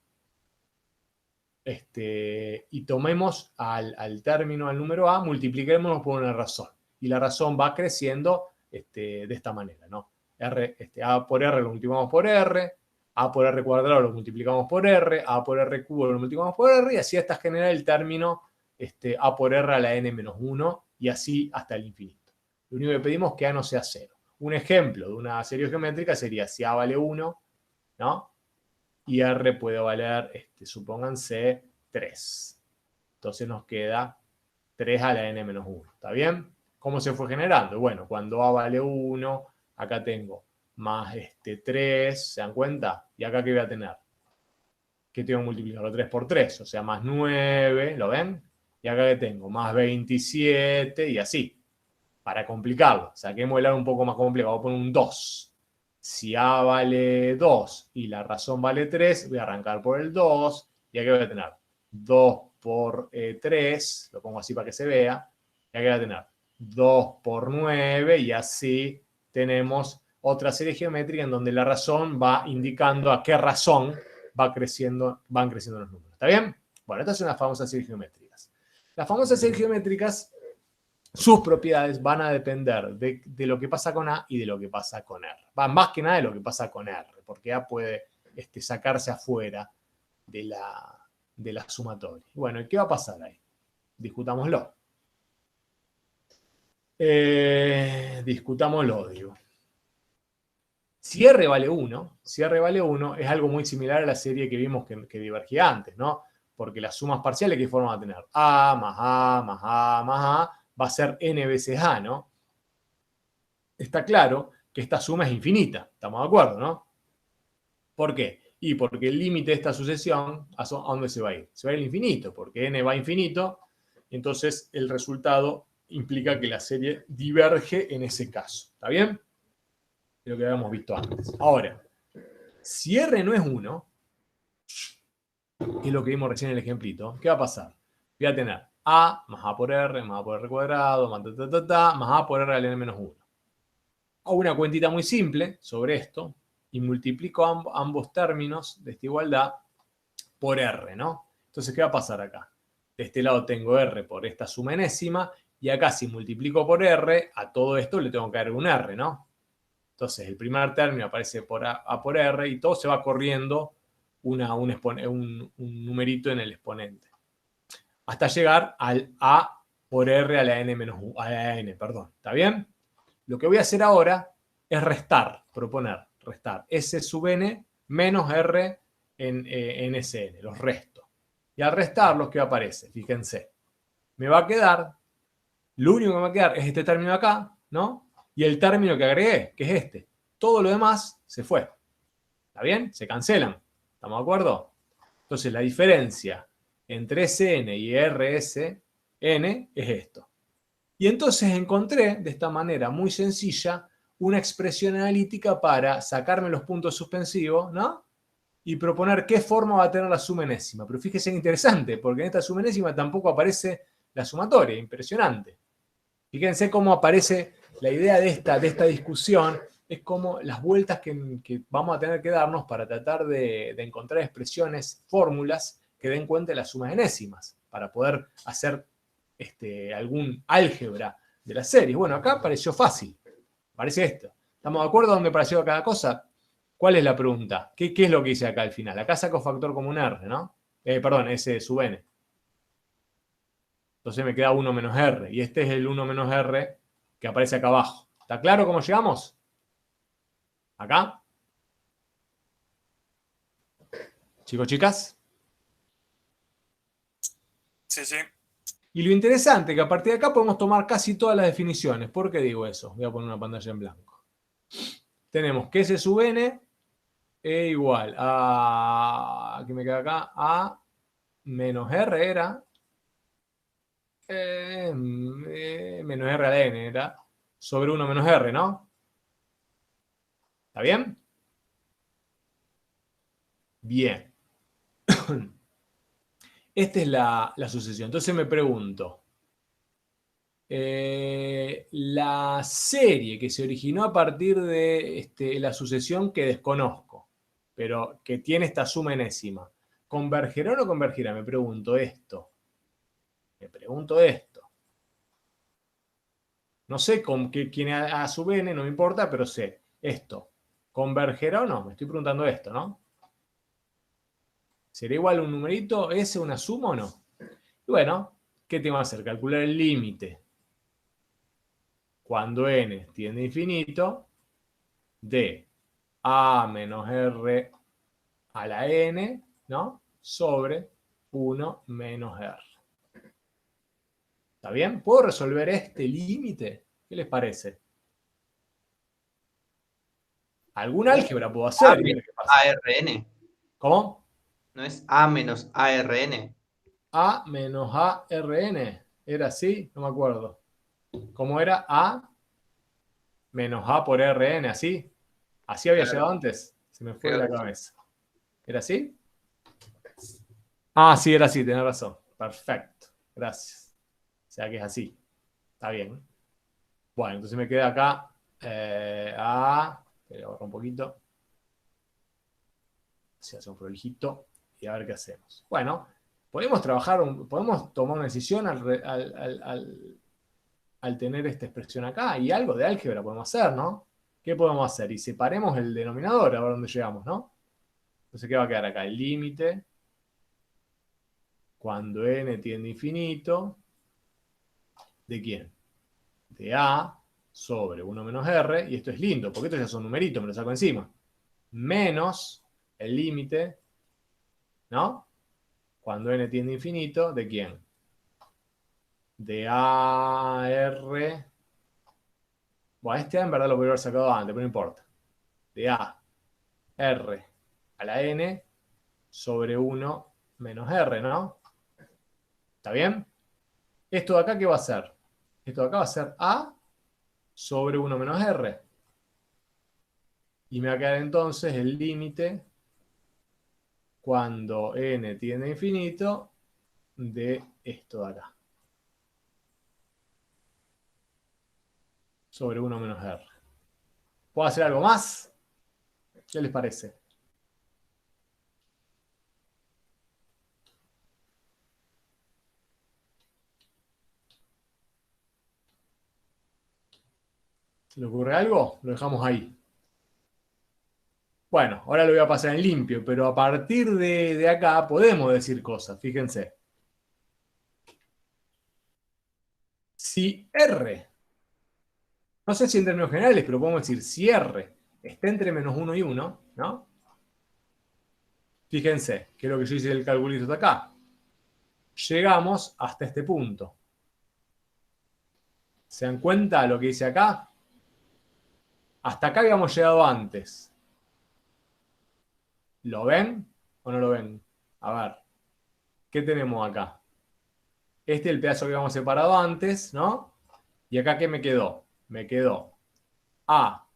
y tomemos al término, al número A, multipliquémoslo por una razón. Y la razón va creciendo de esta manera, ¿no? A por R lo multiplicamos por R, A por R cuadrado lo multiplicamos por R, A por R cubo lo multiplicamos por R, y así hasta generar el término A por R a la n menos 1, y así hasta el infinito. Lo único que pedimos es que A no sea 0. Un ejemplo de una serie geométrica sería si A vale 1, ¿no? Y R puede valer, supónganse, 3. Entonces nos queda 3 a la n menos 1. ¿Está bien? ¿Cómo se fue generando? Bueno, cuando A vale 1, acá tengo más 3, ¿se dan cuenta? ¿Y acá qué voy a tener? ¿Qué tengo que multiplicarlo? 3 por 3, o sea, más 9, ¿lo ven? Y acá que tengo más 27 y así. Para complicarlo, saquemos el A un poco más complicado, voy a poner un 2. Si A vale 2 y la razón vale 3, voy a arrancar por el 2. Y aquí voy a tener 2 por 3, lo pongo así para que se vea. Y aquí voy a tener 2 por 9 y así tenemos otra serie geométrica en donde la razón va indicando a qué razón van creciendo los números. ¿Está bien? Bueno, estas son las famosas series geométricas. Las famosas series geométricas, sus propiedades van a depender de lo que pasa con A y de lo que pasa con R. Más que nada de lo que pasa con R, porque A puede sacarse afuera de la sumatoria. Bueno, ¿y qué va a pasar ahí? Discutámoslo. Discutámoslo, digo. Si R vale 1, es algo muy similar a la serie que vimos que divergía antes, ¿no? Porque las sumas parciales, ¿qué forma va a tener? A más A más A más A va a ser n veces A, ¿no? Está claro que esta suma es infinita, ¿estamos de acuerdo, no? ¿Por qué? Y porque el límite de esta sucesión, ¿a dónde se va a ir? Se va a ir al infinito, porque n va a infinito, entonces el resultado implica que la serie diverge en ese caso, ¿está bien? Es lo que habíamos visto antes. Ahora, si R no es 1, que es lo que vimos recién en el ejemplito, ¿qué va a pasar? Voy a tener A más A por R, más A por R cuadrado, más más A por R al n menos 1. Hago una cuentita muy simple sobre esto y multiplico ambos términos de esta igualdad por R, ¿no? Entonces, ¿qué va a pasar acá? De este lado tengo R por esta suma enésima y acá si multiplico por R, a todo esto le tengo que dar un R, ¿no? Entonces, el primer término aparece por A por R y todo se va corriendo un numerito en el exponente. Hasta llegar al A por R a la n menos 1, a la n, perdón. ¿Está bien? Lo que voy a hacer ahora es restar. S sub n menos R en Sn, los resto. Y al restarlos, ¿qué aparece? Fíjense. Me va a quedar, lo único que me va a quedar es este término acá, ¿no? Y el término que agregué, que es este. Todo lo demás se fue. ¿Está bien? Se cancelan. ¿Estamos de acuerdo? Entonces la diferencia entre Sn y Rsn es esto. Y entonces encontré, de esta manera muy sencilla, una expresión analítica para sacarme los puntos suspensivos, ¿no? Y proponer qué forma va a tener la suma enésima. Pero fíjense, interesante, porque en esta suma enésima tampoco aparece la sumatoria. Impresionante. Fíjense cómo aparece la idea de esta discusión. Es como las vueltas que vamos a tener que darnos para tratar de encontrar expresiones, fórmulas que den cuenta de las sumas enésimas, para poder hacer algún álgebra de las series. Bueno, acá pareció fácil. Parece esto. ¿Estamos de acuerdo dónde pareció cada cosa? ¿Cuál es la pregunta? ¿Qué es lo que hice acá al final? Acá saco factor común R, ¿no? Perdón, S sub n. Entonces me queda 1 menos R. Y este es el 1 menos R que aparece acá abajo. ¿Está claro cómo llegamos? ¿Acá? Chicos, chicas. Sí, sí. Y lo interesante es que a partir de acá podemos tomar casi todas las definiciones. ¿Por qué digo eso? Voy a poner una pantalla en blanco. Tenemos que S sub n es igual a... ¿Qué me queda acá? A menos R era Menos R a la N era sobre 1 menos R, ¿no? ¿Está bien? Bien. Esta es la sucesión. Entonces me pregunto, la serie que se originó a partir de la sucesión que desconozco, pero que tiene esta suma enésima, ¿convergerá o no convergerá? Me pregunto esto. No sé con quién a su vene, no me importa, pero sé esto. ¿Convergerá o no? Me estoy preguntando esto, ¿no? ¿Será igual un numerito ese, una suma o no? Y bueno, ¿qué tengo que hacer? Calcular el límite cuando n tiende a infinito de a menos r a la n, ¿no? Sobre 1 menos r. ¿Está bien? ¿Puedo resolver este límite? ¿Qué les parece? ¿Algún álgebra puedo hacer? ¿Qué pasa? ARN. ¿Cómo? ¿No es A menos ARN? A menos ARN. ¿Era así? No me acuerdo. ¿Cómo era? A menos A por RN, ¿así? ¿Así había llegado antes? Se me fue de la cabeza. ¿Era así? Ah, sí, era así, tenés razón. Perfecto. Gracias. O sea que es así. Está bien. Bueno, entonces me queda acá A. Voy a borrar un poquito. Se hace un prolijito y a ver qué hacemos. Bueno, podemos trabajar, podemos tomar una decisión al tener esta expresión acá y algo de álgebra podemos hacer, ¿no? ¿Qué podemos hacer? Y separemos el denominador a ver dónde llegamos, ¿no? Entonces, ¿qué va a quedar acá? El límite cuando n tiende a infinito, ¿de quién? De a sobre 1 menos r, y esto es lindo, porque estos ya son numeritos, me lo saco encima, menos el límite, ¿no? Cuando n tiende a infinito, ¿de quién? De a r. Bueno, este a en verdad lo podría haber sacado antes, pero no importa. De a r a la n sobre 1 menos r, ¿no? ¿Está bien? ¿Esto de acá qué va a ser? Esto de acá va a ser a sobre 1 menos r. Y me va a quedar entonces el límite cuando n tiende a infinito de esto de acá. Sobre 1 menos r. ¿Puedo hacer algo más? ¿Qué les parece? ¿Se le ocurre algo? Lo dejamos ahí. Bueno, ahora lo voy a pasar en limpio, pero a partir de acá podemos decir cosas, fíjense. Si R, no sé si en términos generales, pero podemos decir si R está entre menos 1 y 1, ¿no? Fíjense, que es lo que yo hice el calculito de acá. Llegamos hasta este punto. ¿Se dan cuenta lo que dice acá? Hasta acá habíamos llegado antes. ¿Lo ven o no lo ven? A ver, ¿qué tenemos acá? Este es el pedazo que habíamos separado antes, ¿no? ¿Y acá qué me quedó? Me quedó A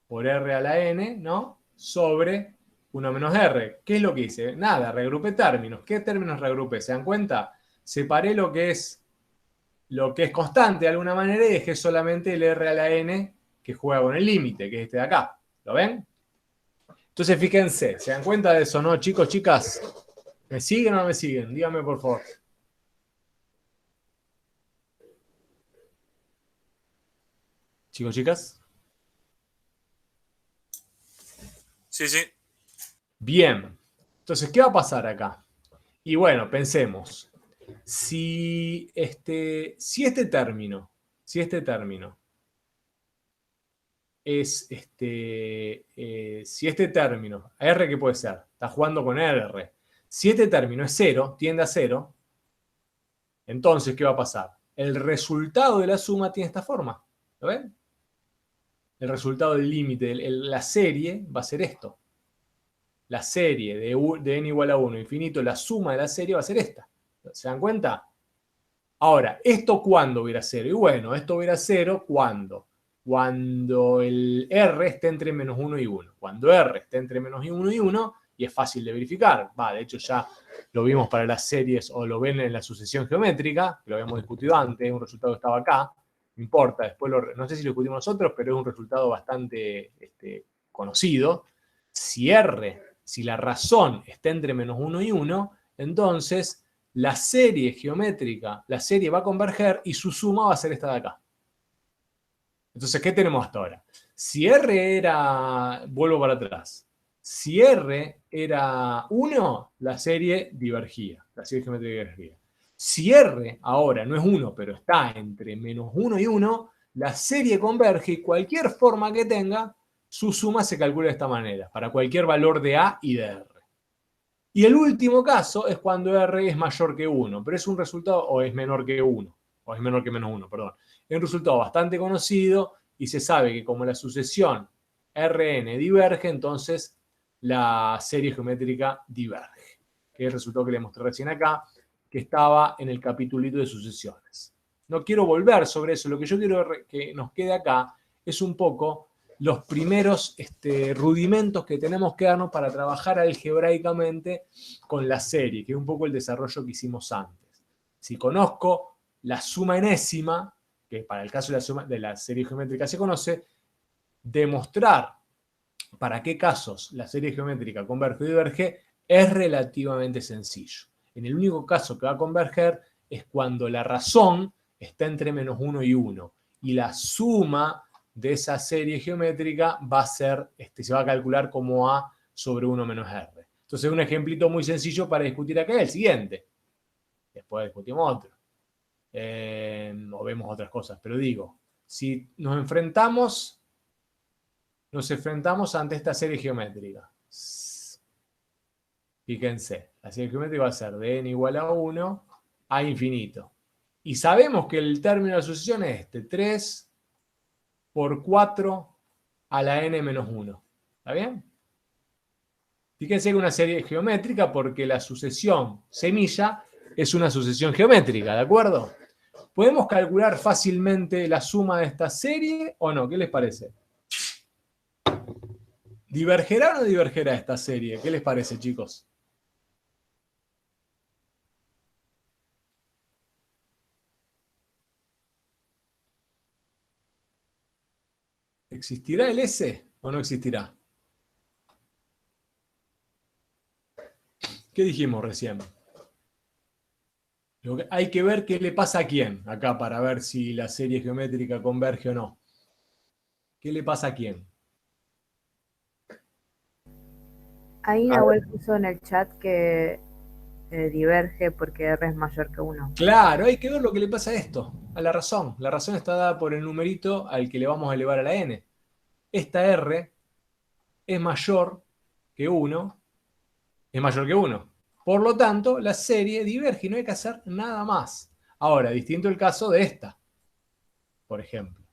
por R a la N, ¿no? Sobre 1 menos R. ¿Qué es lo que hice? Nada, regrupé términos. ¿Qué términos regrupé? ¿Se dan cuenta? Separé lo que es constante de alguna manera y dejé solamente el R a la N que juega con el límite, que es este de acá. ¿Lo ven? Entonces fíjense, ¿se dan cuenta de eso, no, chicos, chicas? ¿Me siguen o no me siguen? Díganme, por favor. Chicos, chicas. Sí, sí. Bien. Entonces, ¿qué va a pasar acá? Y bueno, pensemos. Si este término es si este término, R que puede ser, está jugando con R. Si este término es 0, tiende a 0, entonces, ¿qué va a pasar? El resultado de la suma tiene esta forma. ¿Lo ven? El resultado del límite, la serie va a ser esto. La serie de n igual a 1 infinito, la suma de la serie va a ser esta. ¿Se dan cuenta? Ahora, ¿esto cuándo hubiera 0? Y bueno, esto hubiera 0 cuando el R esté entre menos 1 y 1. Cuando R esté entre menos 1 y 1, y es fácil de verificar, de hecho ya lo vimos para las series o lo ven en la sucesión geométrica, que lo habíamos discutido antes, un resultado que estaba acá, no importa, después no sé si lo discutimos nosotros, pero es un resultado bastante conocido. Si la razón está entre menos 1 y 1, entonces la serie geométrica, la serie va a converger y su suma va a ser esta de acá. Entonces, ¿qué tenemos hasta ahora? Si R era, vuelvo para atrás, si R era 1, la serie divergía, la serie geométrica divergía. Si R ahora no es 1, pero está entre menos 1 y 1, la serie converge y cualquier forma que tenga, su suma se calcula de esta manera, para cualquier valor de A y de R. Y el último caso es cuando R es mayor que 1, pero es un resultado, o es menor que 1, o es menor que menos 1, perdón. Es un resultado bastante conocido y se sabe que como la sucesión Rn diverge, entonces la serie geométrica diverge, que es el resultado que le mostré recién acá, que estaba en el capitulito de sucesiones. No quiero volver sobre eso, lo que yo quiero que nos quede acá es un poco los primeros rudimentos que tenemos que darnos para trabajar algebraicamente con la serie, que es un poco el desarrollo que hicimos antes. Si conozco la suma enésima, que para el caso de la serie geométrica se conoce, demostrar para qué casos la serie geométrica converge o diverge es relativamente sencillo. En el único caso que va a converger es cuando la razón está entre menos 1 y 1 y la suma de esa serie geométrica va a ser, se va a calcular como A sobre 1 menos R. Entonces, un ejemplito muy sencillo para discutir acá es el siguiente. Después discutimos otro. O vemos otras cosas, pero digo, si nos enfrentamos ante esta serie geométrica. Fíjense, la serie geométrica va a ser de n igual a 1 a infinito. Y sabemos que el término de la sucesión es 3 por 4 a la n menos 1. ¿Está bien? Fíjense que es una serie geométrica porque la sucesión semilla es una sucesión geométrica, ¿de acuerdo? ¿Podemos calcular fácilmente la suma de esta serie o no? ¿Qué les parece? ¿Divergerá o no divergerá esta serie? ¿Qué les parece, chicos? ¿Existirá el S o no existirá? ¿Qué dijimos recién? Hay que ver qué le pasa a quién acá para ver si la serie geométrica converge o no. ¿Qué le pasa a quién? Ahí Nahuel puso en el chat que diverge porque R es mayor que 1. Claro, hay que ver lo que le pasa a esto, a la razón. La razón está dada por el numerito al que le vamos a elevar a la n. Esta R es mayor que 1, es mayor que 1. Por lo tanto, la serie diverge y no hay que hacer nada más. Ahora, distinto el caso de esta. Por ejemplo,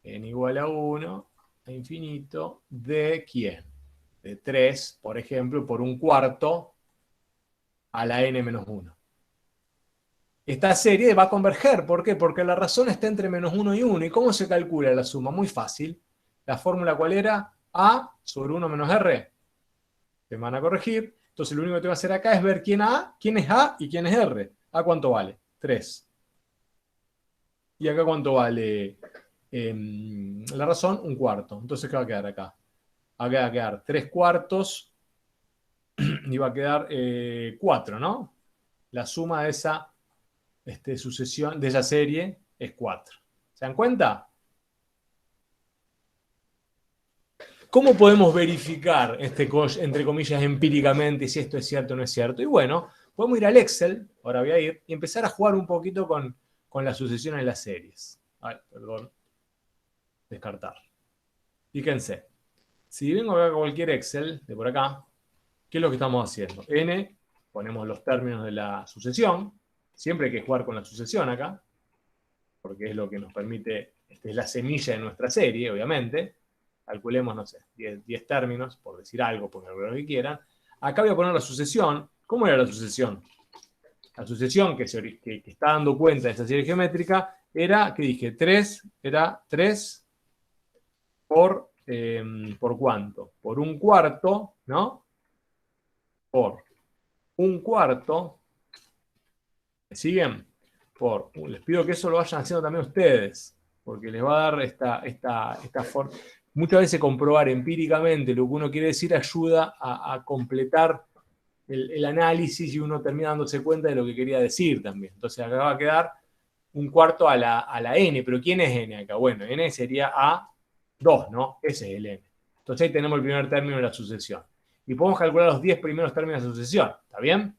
n igual a 1 a infinito de ¿quién? De 3, por ejemplo, por un cuarto a la n menos 1. Esta serie va a converger. ¿Por qué? Porque la razón está entre menos 1 y 1. ¿Y cómo se calcula la suma? Muy fácil. La fórmula, ¿cuál era? A sobre 1 menos R. Te van a corregir. Entonces lo único que tengo que hacer acá es ver quién es A y quién es R. ¿A cuánto vale? 3. ¿Y acá cuánto vale la razón? Un cuarto. Entonces, ¿qué va a quedar acá? Acá va a quedar 3 cuartos y va a quedar 4, ¿no? La suma de esa sucesión, de esa serie, es 4. ¿Se dan cuenta? ¿Cómo podemos verificar, entre comillas, empíricamente si esto es cierto o no es cierto? Y bueno, podemos ir al Excel, ahora voy a ir, y empezar a jugar un poquito con la sucesión en las series. Ay, perdón. Descartar. Fíjense. Si vengo acá a cualquier Excel, de por acá, ¿qué es lo que estamos haciendo? N, ponemos los términos de la sucesión. Siempre hay que jugar con la sucesión acá, porque es lo que nos permite, es la semilla de nuestra serie, obviamente. Calculemos, no sé, 10 términos, por decir algo, poner lo que quieran. Acá voy a poner la sucesión. ¿Cómo era la sucesión? La sucesión que está dando cuenta de esta serie geométrica era, ¿qué dije? 3, era 3 ¿por cuánto? Por un cuarto, ¿no? Por un cuarto. ¿Me siguen? Les pido que eso lo vayan haciendo también ustedes, porque les va a dar esta forma. Muchas veces comprobar empíricamente lo que uno quiere decir ayuda a completar el análisis y uno termina dándose cuenta de lo que quería decir también. Entonces acá va a quedar un cuarto a la n, pero ¿quién es n acá? Bueno, n sería A2, ¿no? Ese es el n. Entonces ahí tenemos el primer término de la sucesión. Y podemos calcular los 10 primeros términos de la sucesión, ¿está bien?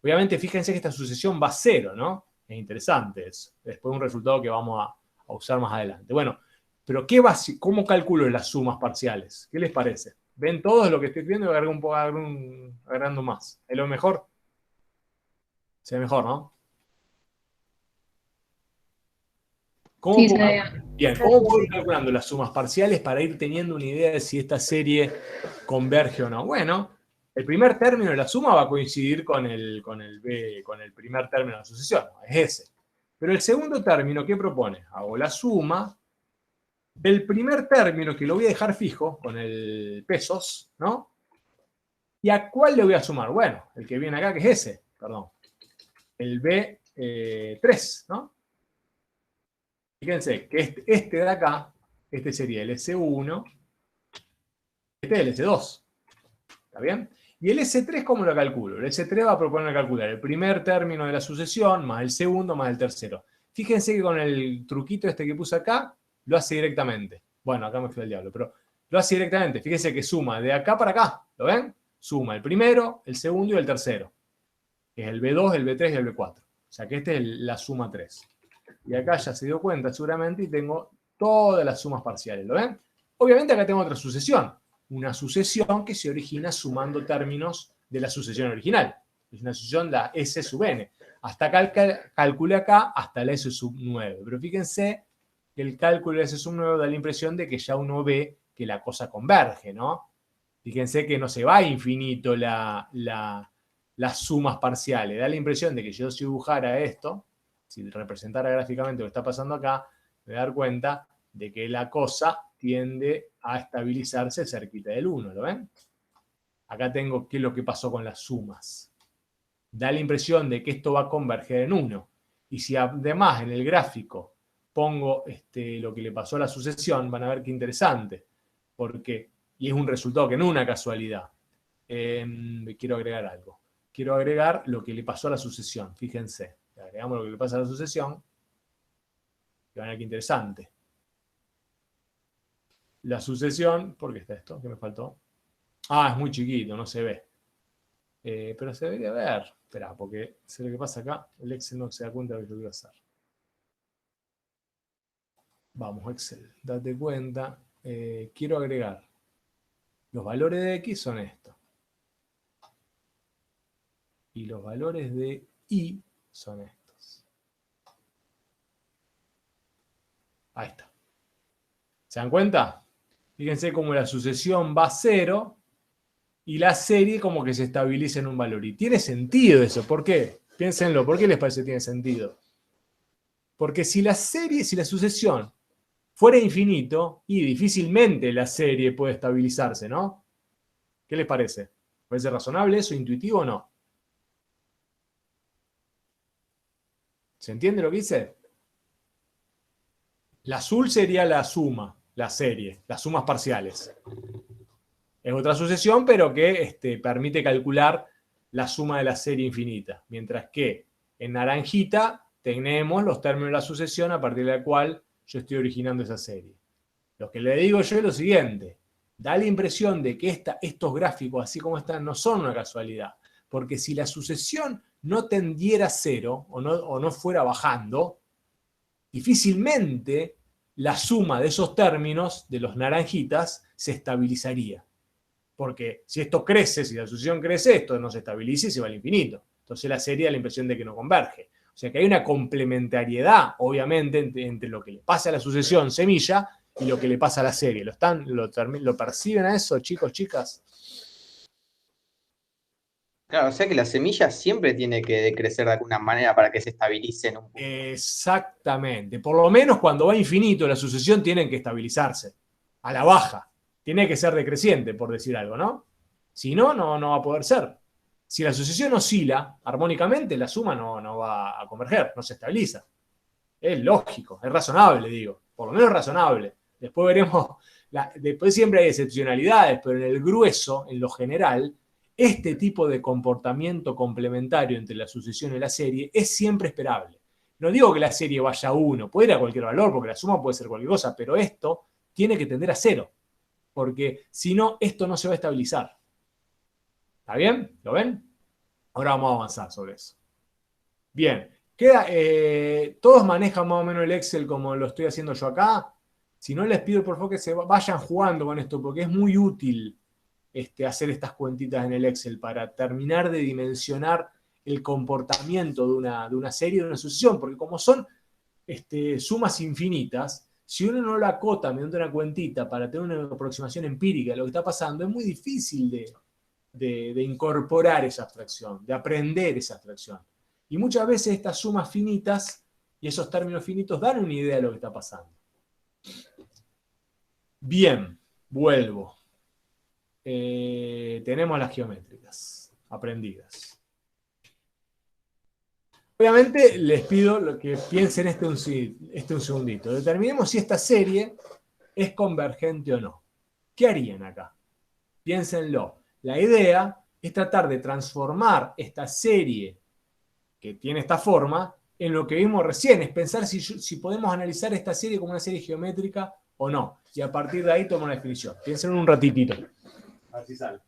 Obviamente fíjense que esta sucesión va a 0, ¿no? Es interesante eso. Después un resultado que vamos a usar más adelante. Bueno, pero ¿cómo calculo las sumas parciales? ¿Qué les parece? ¿Ven todos lo que estoy viendo? Agrego un poco, agregando más. ¿Es lo mejor? Se ve mejor, ¿no? Sí, se ve. Bien, ¿cómo puedo ir calculando las sumas parciales para ir teniendo una idea de si esta serie converge o no? Bueno, el primer término de la suma va a coincidir con el primer término de la sucesión, es ese. Pero el segundo término, ¿qué propone? Hago la suma del primer término, que lo voy a dejar fijo, con el pesos, ¿no? ¿Y a cuál le voy a sumar? Bueno, el que viene acá, que es ese, perdón. El B3, ¿no? Fíjense que este de acá, este sería el S1, este es el S2. ¿Está bien? Y el S3, ¿cómo lo calculo? El S3 va a proponer calcular el primer término de la sucesión, más el segundo, más el tercero. Fíjense que con el truquito este que puse acá, lo hace directamente. Bueno, acá me fui al diablo, pero lo hace directamente. Fíjense que suma de acá para acá, ¿lo ven? Suma el primero, el segundo y el tercero. Que es el B2, el B3 y el B4. O sea que esta es la suma 3. Y acá ya se dio cuenta seguramente y tengo todas las sumas parciales, ¿lo ven? Obviamente acá tengo otra sucesión. Una sucesión que se origina sumando términos de la sucesión original. Es una sucesión de la S sub n. Hasta acá calculé acá hasta la S sub 9. Pero fíjense que el cálculo de S sub 9 da la impresión de que ya uno ve que la cosa converge, ¿no? Fíjense que no se va a infinito las sumas parciales. Da la impresión de que yo si dibujara esto, si representara gráficamente lo que está pasando acá, me voy a dar cuenta de que la cosa tiende a estabilizarse cerquita del 1, ¿lo ven? Acá tengo qué es lo que pasó con las sumas. Da la impresión de que esto va a converger en 1. Y si además en el gráfico pongo lo que le pasó a la sucesión, van a ver qué interesante. Porque, y es un resultado que no es una casualidad. Quiero agregar algo. Quiero agregar lo que le pasó a la sucesión. Fíjense. Le agregamos lo que le pasa a la sucesión. Y van a ver qué interesante. La sucesión, ¿por qué está esto? ¿Qué me faltó? Ah, es muy chiquito, no se ve. Pero se debería ver. Espera, porque sé lo que pasa acá. El Excel no se da cuenta de lo que yo quiero hacer. Vamos, Excel, date cuenta. Quiero agregar. Los valores de X son estos. Y los valores de Y son estos. Ahí está. ¿Se dan cuenta? Fíjense cómo la sucesión va a 0 y la serie como que se estabiliza en un valor. Y tiene sentido eso. ¿Por qué? Piénsenlo. ¿Por qué les parece que tiene sentido? Porque si la sucesión fuera infinito, y difícilmente la serie puede estabilizarse, ¿no? ¿Qué les parece? ¿Parece razonable eso? ¿Intuitivo o no? ¿Se entiende lo que dice? La azul sería la suma, la serie, las sumas parciales. Es otra sucesión, pero que permite calcular la suma de la serie infinita. Mientras que en naranjita tenemos los términos de la sucesión a partir de la cual yo estoy originando esa serie. Lo que le digo yo es lo siguiente. Da la impresión de que estos gráficos, así como están, no son una casualidad. Porque si la sucesión no tendiera a 0 o no fuera bajando, difícilmente la suma de esos términos, de los naranjitas, se estabilizaría. Porque si esto crece, si la sucesión crece, esto no se estabiliza y se va al infinito. Entonces la serie da la impresión de que no converge. O sea que hay una complementariedad, obviamente, entre lo que le pasa a la sucesión semilla y lo que le pasa a la serie. ¿Lo perciben a eso, chicos, chicas? Claro, o sea que la semilla siempre tiene que crecer de alguna manera para que se estabilice en un punto. Exactamente. Por lo menos cuando va a infinito, la sucesión tiene que estabilizarse. A la baja. Tiene que ser decreciente, por decir algo, ¿no? Si no, no va a poder ser. Si la sucesión oscila armónicamente, la suma no va a converger, no se estabiliza. Es lógico, es razonable, digo. Por lo menos razonable. Después veremos, después siempre hay excepcionalidades, pero en el grueso, en lo general, este tipo de comportamiento complementario entre la sucesión y la serie es siempre esperable. No digo que la serie vaya a 1, puede ir a cualquier valor, porque la suma puede ser cualquier cosa, pero esto tiene que tender a 0, porque si no, esto no se va a estabilizar. ¿Está bien? ¿Lo ven? Ahora vamos a avanzar sobre eso. Bien, todos manejan más o menos el Excel como lo estoy haciendo yo acá. Si no, les pido por favor que se vayan jugando con esto, porque es muy útil hacer estas cuentitas en el Excel para terminar de dimensionar el comportamiento de una serie, de una sucesión, porque como son sumas infinitas, si uno no la acota mediante una cuentita para tener una aproximación empírica de lo que está pasando, es muy difícil de incorporar esa abstracción, de aprender esa abstracción. Y muchas veces estas sumas finitas y esos términos finitos dan una idea de lo que está pasando. Bien, vuelvo. Tenemos las geométricas aprendidas. Obviamente les pido que piensen un segundito. Determinemos si esta serie es convergente o no. ¿Qué harían acá? Piénsenlo. La idea es tratar de transformar esta serie que tiene esta forma en lo que vimos recién, es pensar si podemos analizar esta serie como una serie geométrica o no. Y a partir de ahí toma una definición. Piensen un ratitito. A ver si sale.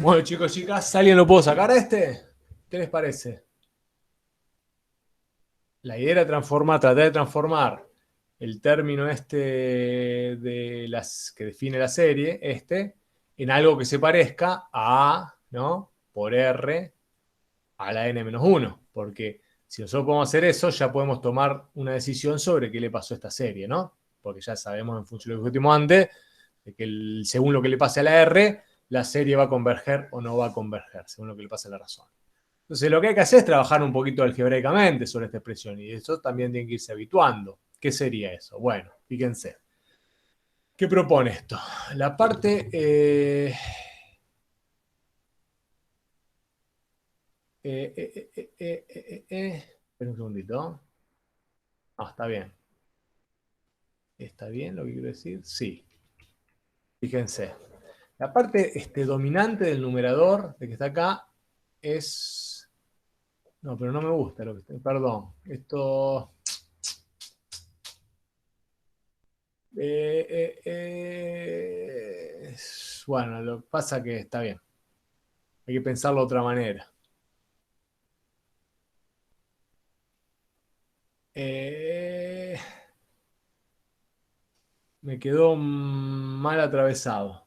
Bueno, chicos, chicas, ¿alguien lo puedo sacar a este? ¿Qué les parece? La idea era tratar de transformar el término que define la serie, en algo que se parezca a, ¿no? Por R a la n-1. Porque si nosotros podemos hacer eso, ya podemos tomar una decisión sobre qué le pasó a esta serie, ¿no? Porque ya sabemos en función de lo que discutimos antes, de que según lo que le pase a la R, la serie va a converger o no va a converger, según lo que le pase a la razón. Entonces, lo que hay que hacer es trabajar un poquito algebraicamente sobre esta expresión, y eso también tiene que irse habituando. ¿Qué sería eso? Bueno, fíjense. ¿Qué propone esto? La parte... espera un segundito. No, está bien. ¿Está bien lo que quiero decir? Sí. Fíjense. La parte dominante del numerador, de que está acá, es... No, pero no me gusta lo que está... Perdón. Esto... Bueno, lo que pasa que está bien. Hay que pensarlo de otra manera. Me quedó mal atravesado.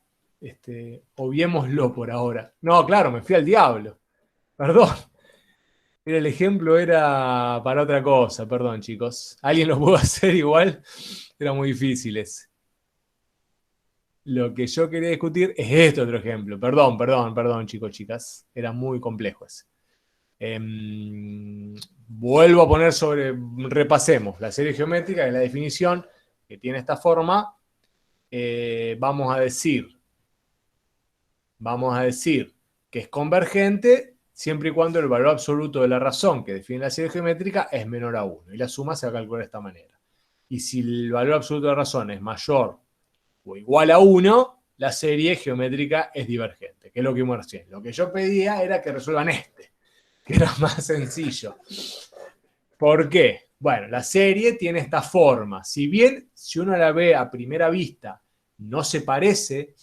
Obviémoslo por ahora. No, claro, me fui al diablo. Perdón. El ejemplo era para otra cosa, perdón, chicos. ¿Alguien lo pudo hacer igual? Era muy difícil ese. Lo que yo quería discutir es este otro ejemplo. Perdón, chicos, chicas. Era muy complejo ese. Vuelvo a poner repasemos la serie geométrica, que es la definición que tiene esta forma. Vamos a decir que es convergente siempre y cuando el valor absoluto de la razón que define la serie geométrica es menor a 1. Y la suma se va a calcular de esta manera. Y si el valor absoluto de la razón es mayor o igual a 1, la serie geométrica es divergente, que es lo que vimos recién. Lo que yo pedía era que resuelvan que era más sencillo. ¿Por qué? Bueno, la serie tiene esta forma. Si bien, si uno la ve a primera vista, no se parece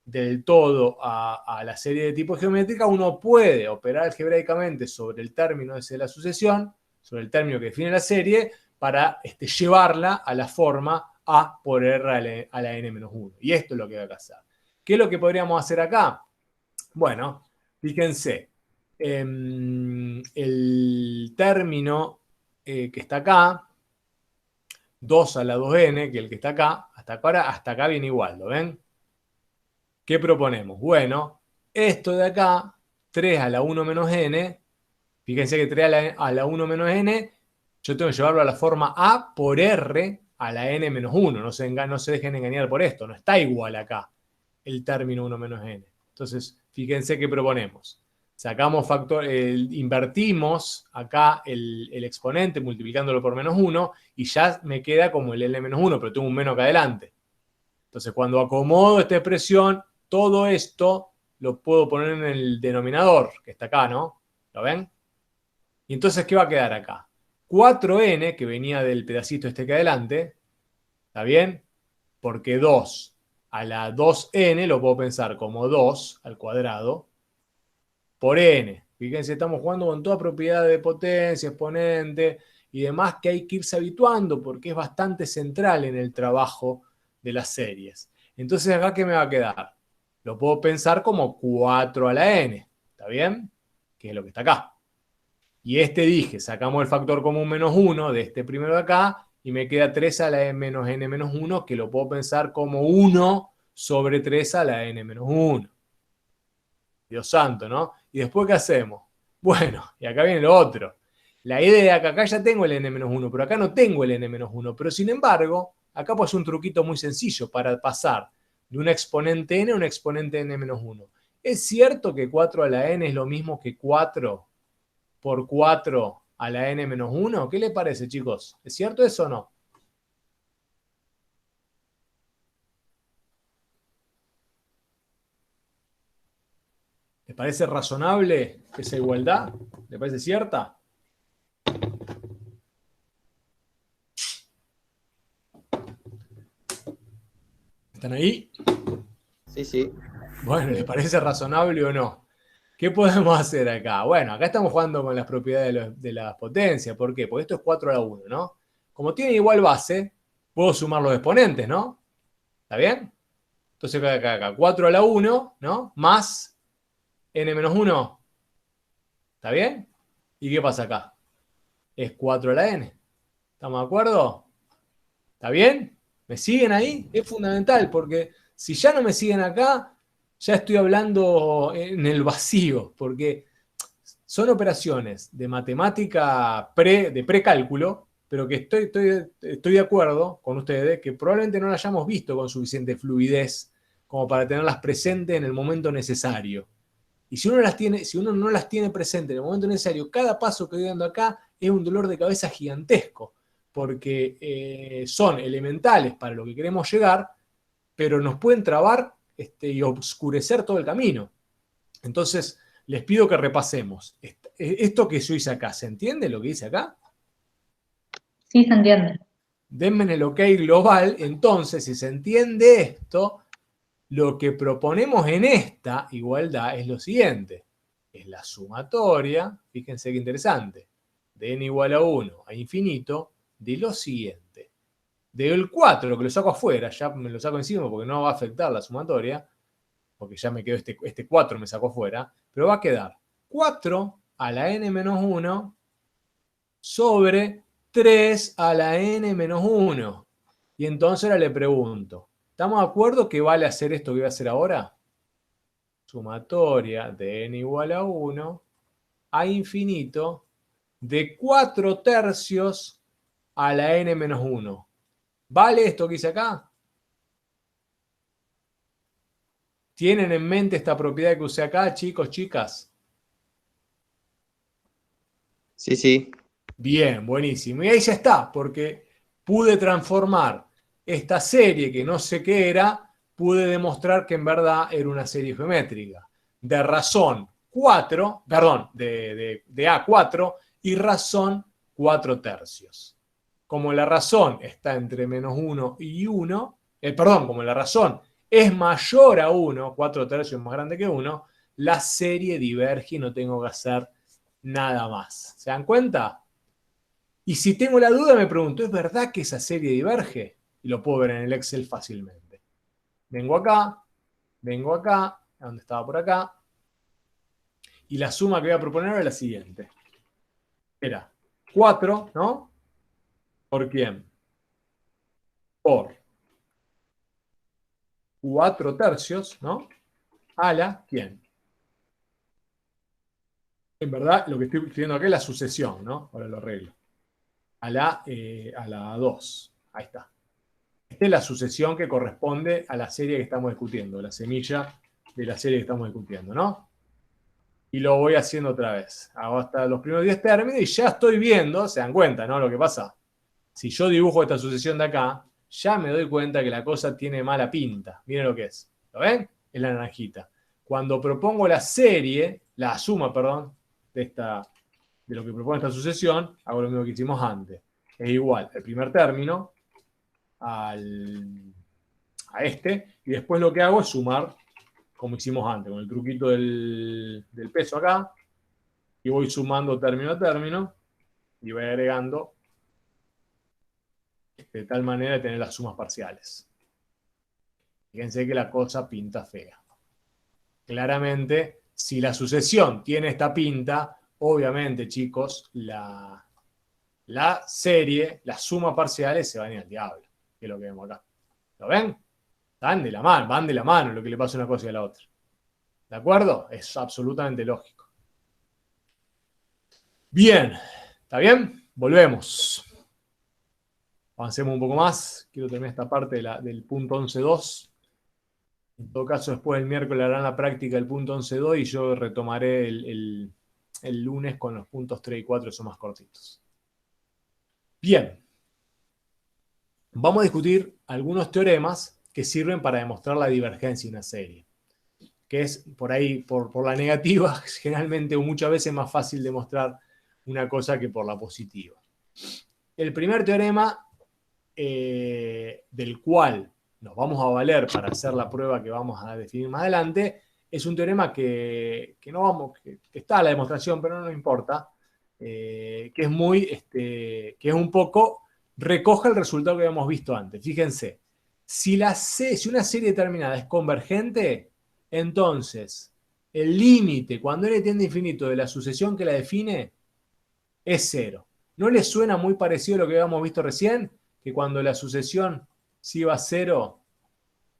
del todo a la serie de tipo geométrica, uno puede operar algebraicamente sobre el término ese de la sucesión, sobre el término que define la serie, para llevarla a la forma A por R a la n-1. Y esto es lo que va a pasar. ¿Qué es lo que podríamos hacer acá? Bueno, fíjense. El término que está acá, 2 a la 2n, que el que está acá, hasta acá viene igual, ¿lo ven? ¿Qué proponemos? Bueno, esto de acá, 3 a la 1 menos n, fíjense que 3 a la 1 menos n, yo tengo que llevarlo a la forma A por R a la n menos 1. No se dejen engañar por esto, no está igual acá el término 1 menos n. Entonces, fíjense qué proponemos. Sacamos invertimos acá el exponente multiplicándolo por menos 1 y ya me queda como el n menos 1, pero tengo un menos acá adelante. Entonces, cuando acomodo esta expresión, todo esto lo puedo poner en el denominador, que está acá, ¿no? ¿Lo ven? Y entonces, ¿qué va a quedar acá? 4n, que venía del pedacito que adelante, ¿está bien? Porque 2 a la 2n lo puedo pensar como 2 al cuadrado por n. Fíjense, estamos jugando con toda propiedad de potencia, exponente y demás que hay que irse habituando porque es bastante central en el trabajo de las series. Entonces, ¿acá qué me va a quedar? Lo puedo pensar como 4 a la n, ¿está bien? Que es lo que está acá. Y dije, sacamos el factor común menos 1 de este primero de acá y me queda 3 a la n menos 1, que lo puedo pensar como 1 sobre 3 a la n menos 1. Dios santo, ¿no? ¿Y después qué hacemos? Bueno, y acá viene lo otro. La idea que acá ya tengo el n-1, pero acá no tengo el n-1. Pero sin embargo, acá pues un truquito muy sencillo para pasar de un exponente n a un exponente n-1. ¿Es cierto que 4 a la n es lo mismo que 4 por 4 a la n-1? ¿Qué le parece, chicos? ¿Es cierto eso o no? ¿Les parece razonable esa igualdad? ¿Les parece cierta? ¿Están ahí? Sí, sí. Bueno, ¿les parece razonable o no? ¿Qué podemos hacer acá? Bueno, acá estamos jugando con las propiedades de las potencias. ¿Por qué? Porque esto es 4 a la 1, ¿no? Como tiene igual base, puedo sumar los exponentes, ¿no? ¿Está bien? Entonces acá 4 a la 1, ¿no? Más n menos 1. ¿Está bien? ¿Y qué pasa acá? Es 4 a la n. ¿Estamos de acuerdo? ¿Está bien? ¿Me siguen ahí? Es fundamental porque si ya no me siguen acá, ya estoy hablando en el vacío, porque son operaciones de matemática de precálculo, pero que estoy de acuerdo con ustedes que probablemente no las hayamos visto con suficiente fluidez como para tenerlas presentes en el momento necesario. Y si uno no las tiene presentes en el momento necesario, cada paso que estoy dando acá es un dolor de cabeza gigantesco, porque son elementales para lo que queremos llegar, pero nos pueden trabar y oscurecer todo el camino. Entonces, les pido que repasemos. Esto que yo hice acá, ¿se entiende lo que hice acá? Sí, se entiende. Denme en el OK global. Entonces, si se entiende esto, lo que proponemos en esta igualdad es lo siguiente. Es la sumatoria, fíjense qué interesante, de n igual a 1 a infinito, de lo siguiente. Del 4, que lo saco afuera, ya me lo saco encima porque no va a afectar la sumatoria, porque ya me quedó este 4 me sacó afuera, pero va a quedar 4 a la n menos 1 sobre 3 a la n menos 1. Y entonces ahora le pregunto, ¿estamos de acuerdo que vale hacer esto que voy a hacer ahora? Sumatoria de n igual a 1 a infinito de 4 tercios a la n menos 1. ¿Vale esto que hice acá? ¿Tienen en mente esta propiedad que usé acá, chicos, chicas? Sí, sí. Bien, buenísimo. Y ahí ya está, porque pude transformar esta serie que no sé qué era, pude demostrar que en verdad era una serie geométrica de razón 4, perdón, de A4 y razón 4 tercios. Como la razón está entre menos 1 y 1, como la razón es mayor a 1, 4 tercios más grande que 1, la serie diverge y no tengo que hacer nada más. ¿Se dan cuenta? Y si tengo la duda me pregunto, ¿es verdad que esa serie diverge? Y lo puedo ver en el Excel fácilmente. Vengo acá, donde estaba por acá, y la suma que voy a proponer era la siguiente. Era 4, ¿no? ¿Por quién? Por 4 tercios, ¿no? A la, ¿quién? En verdad, lo que estoy escribiendo acá es la sucesión, ¿no? Ahora lo arreglo. A la 2. Ahí está. Esta es la sucesión que corresponde a la serie que estamos discutiendo, la semilla de la serie que estamos discutiendo, ¿no? Y lo voy haciendo otra vez. Hago hasta los primeros 10 términos y ya estoy viendo, se dan cuenta, ¿no? Lo que pasa. Si yo dibujo esta sucesión de acá, ya me doy cuenta que la cosa tiene mala pinta. Miren lo que es. ¿Lo ven? Es la naranjita. Cuando propongo la serie, la suma, perdón, de lo que propone esta sucesión, hago lo mismo que hicimos antes. Es igual el primer término a este, y después lo que hago es sumar, como hicimos antes, con el truquito del peso acá, y voy sumando término a término, y voy agregando de tal manera de tener las sumas parciales. Fíjense que la cosa pinta fea. Claramente, si la sucesión tiene esta pinta, obviamente, chicos, la serie, las sumas parciales se van a ir al diablo, que es lo que vemos acá. ¿Lo ven? Van de la mano lo que le pasa a una cosa y a la otra. ¿De acuerdo? Es absolutamente lógico. Bien, ¿está bien? Volvemos. Avancemos un poco más. Quiero terminar esta parte del punto 11.2. En todo caso, después el miércoles harán la práctica del punto 11.2 y yo retomaré el lunes con los puntos 3 y 4, que son más cortitos. Bien. Vamos a discutir algunos teoremas que sirven para demostrar la divergencia de una serie. Que es, por ahí, por la negativa, generalmente o muchas veces más fácil demostrar una cosa que por la positiva. El primer teorema del cual nos vamos a valer para hacer la prueba que vamos a definir más adelante, es un teorema que no vamos, que está a la demostración, pero no nos importa, que es que es un poco, recoge el resultado que habíamos visto antes. Fíjense, si una serie determinada es convergente, entonces el límite cuando n tiende a infinito de la sucesión que la define es 0. ¿No les suena muy parecido a lo que habíamos visto recién? Que cuando la sucesión se iba a 0,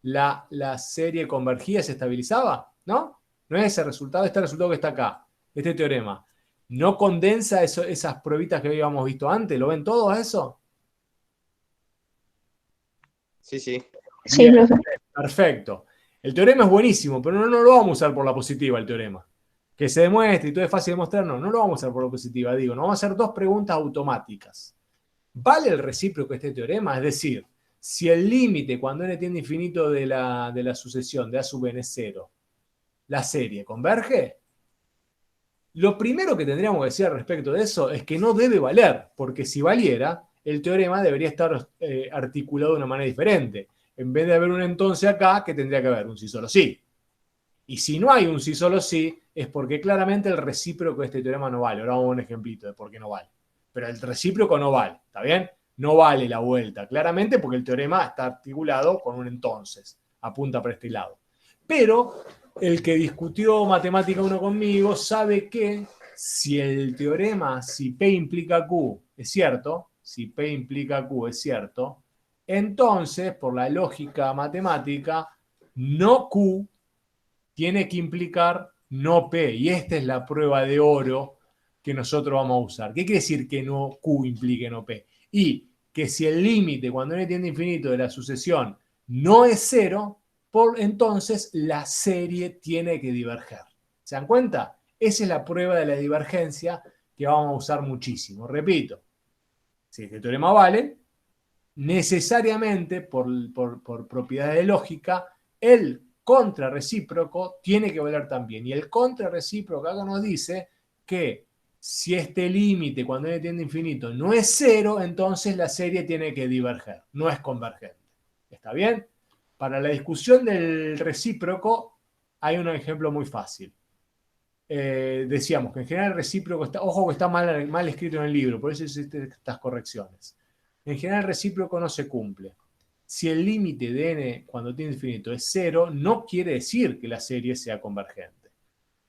la serie convergía, se estabilizaba, ¿no? No es ese resultado, este resultado que está acá, este teorema. ¿No condensa esas pruebitas que habíamos visto antes? ¿Lo ven todos eso? Sí, sí. Sí, Bien, profe. perfecto. El teorema es buenísimo, pero no lo vamos a usar por la positiva, el teorema. Que se demuestre y todo es fácil de demostrar, no lo vamos a usar por la positiva. Digo, nos vamos a hacer dos preguntas automáticas. ¿Vale el recíproco este teorema? Es decir, si el límite cuando n tiende a infinito de la sucesión de a sub n es 0, ¿la serie converge? Lo primero que tendríamos que decir al respecto de eso es que no debe valer, porque si valiera, el teorema debería estar articulado de una manera diferente. En vez de haber un entonces acá, que tendría que haber un sí solo sí. Y si no hay un sí solo sí, es porque claramente el recíproco de este teorema no vale. Ahora vamos a un ejemplito de por qué no vale. Pero el recíproco no vale, ¿está bien? No vale la vuelta, claramente porque el teorema está articulado con un entonces, apunta para este lado. Pero el que discutió matemática 1 conmigo sabe que si el teorema, si P implica Q es cierto, si P implica Q es cierto, entonces, por la lógica matemática, no Q tiene que implicar no P. Y esta es la prueba de oro que nosotros vamos a usar. ¿Qué quiere decir que no Q implique no P? Y que si el límite cuando n tiende a infinito de la sucesión no es 0, entonces la serie tiene que diverger. ¿Se dan cuenta? Esa es la prueba de la divergencia que vamos a usar muchísimo. Repito, si este teorema vale, necesariamente por propiedades de lógica, el contrarrecíproco tiene que valer también. Y el contrarrecíproco acá nos dice que si este límite cuando n tiende a infinito no es 0, entonces la serie tiene que diverger, no es convergente. ¿Está bien? Para la discusión del recíproco hay un ejemplo muy fácil. Decíamos que en general el recíproco está, ojo que está mal escrito en el libro, por eso existen estas correcciones. En general el recíproco no se cumple. Si el límite de n cuando tiene infinito es 0, no quiere decir que la serie sea convergente.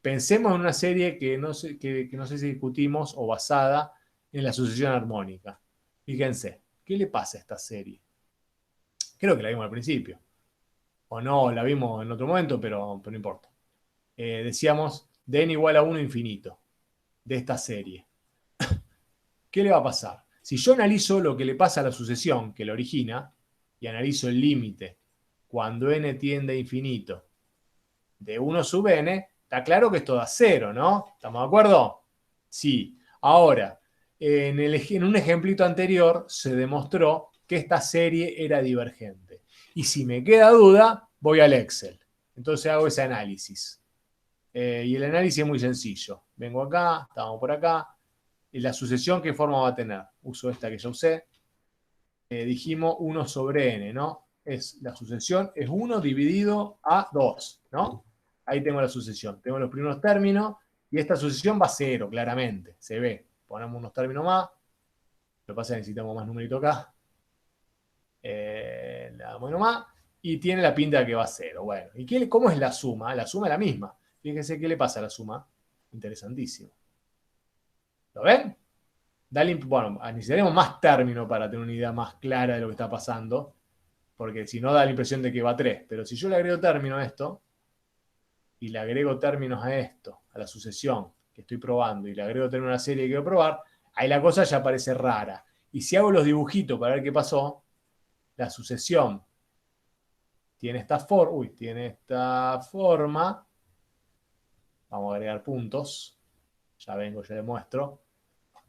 Pensemos en una serie que no sé si discutimos o basada en la sucesión armónica. Fíjense, ¿qué le pasa a esta serie? Creo que la vimos al principio. O no, la vimos en otro momento, pero no importa. Decíamos de n igual a 1 infinito de esta serie. ¿Qué le va a pasar? Si yo analizo lo que le pasa a la sucesión que la origina y analizo el límite cuando n tiende a infinito de 1 sub n, está claro que esto da 0, ¿no? ¿Estamos de acuerdo? Sí. Ahora, en un ejemplito anterior se demostró que esta serie era divergente. Y si me queda duda, voy al Excel. Entonces hago ese análisis. Y el análisis es muy sencillo. Vengo acá, estamos por acá. ¿Y la sucesión qué forma va a tener? Uso esta que ya usé. Dijimos 1 sobre n, ¿no? La sucesión es 1 dividido a 2, ¿no? Ahí tengo la sucesión. Tengo los primeros términos y esta sucesión va a 0, claramente. Se ve. Ponemos unos términos más. Lo que pasa es que necesitamos más numerito acá. Le damos uno más. Y tiene la pinta de que va a 0. Bueno, ¿y cómo es la suma? La suma es la misma. Fíjense qué le pasa a la suma. Interesantísimo. ¿Lo ven? Bueno, necesitaremos más términos para tener una idea más clara de lo que está pasando. Porque si no da la impresión de que va a 3. Pero si yo le agrego término a esto, y le agrego términos a esto, a la sucesión que estoy probando, y le agrego términos a una serie que quiero probar, ahí la cosa ya parece rara. Y si hago los dibujitos para ver qué pasó, la sucesión tiene esta forma. Vamos a agregar puntos. Ya vengo, ya le muestro.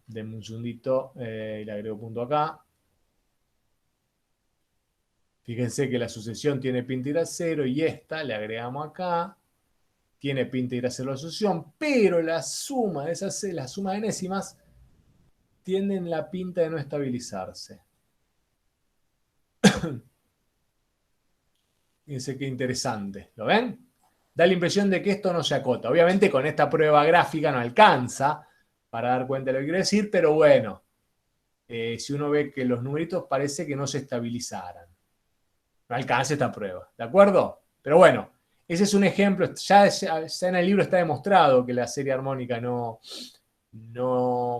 Denme un segundito y le agrego punto acá. Fíjense que la sucesión tiene pinta ir a 0 y esta le agregamos acá. Tiene pinta ir a 0 la sucesión, pero la suma de la suma de enésimas tienen la pinta de no estabilizarse. Fíjense qué interesante. ¿Lo ven? Da la impresión de que esto no se acota. Obviamente con esta prueba gráfica no alcanza para dar cuenta de lo que quiero decir, pero bueno, si uno ve que los numeritos parece que no se estabilizaran. No alcanza esta prueba, ¿de acuerdo? Pero bueno, ese es un ejemplo. Ya en el libro está demostrado que la serie armónica no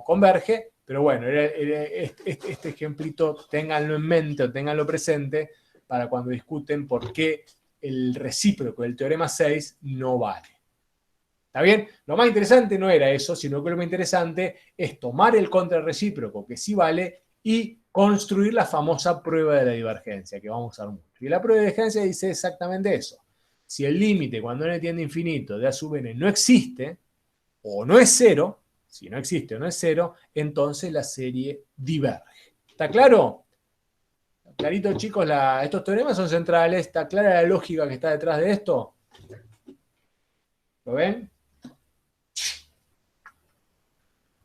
converge, pero bueno, este ejemplito, ténganlo en mente o ténganlo presente para cuando discuten por qué el recíproco del teorema 6 no vale. ¿Está bien? Lo más interesante no era eso, sino que lo más interesante es tomar el contrarrecíproco, que sí vale, y construir la famosa prueba de la divergencia, que vamos a usar mucho. Y la prueba de divergencia dice exactamente eso. Si el límite cuando n tiende a infinito de a sub n no existe, o no es cero, si no existe o no es cero, entonces la serie diverge. ¿Está claro? Clarito, chicos, estos teoremas son centrales. ¿Está clara la lógica que está detrás de esto? ¿Lo ven?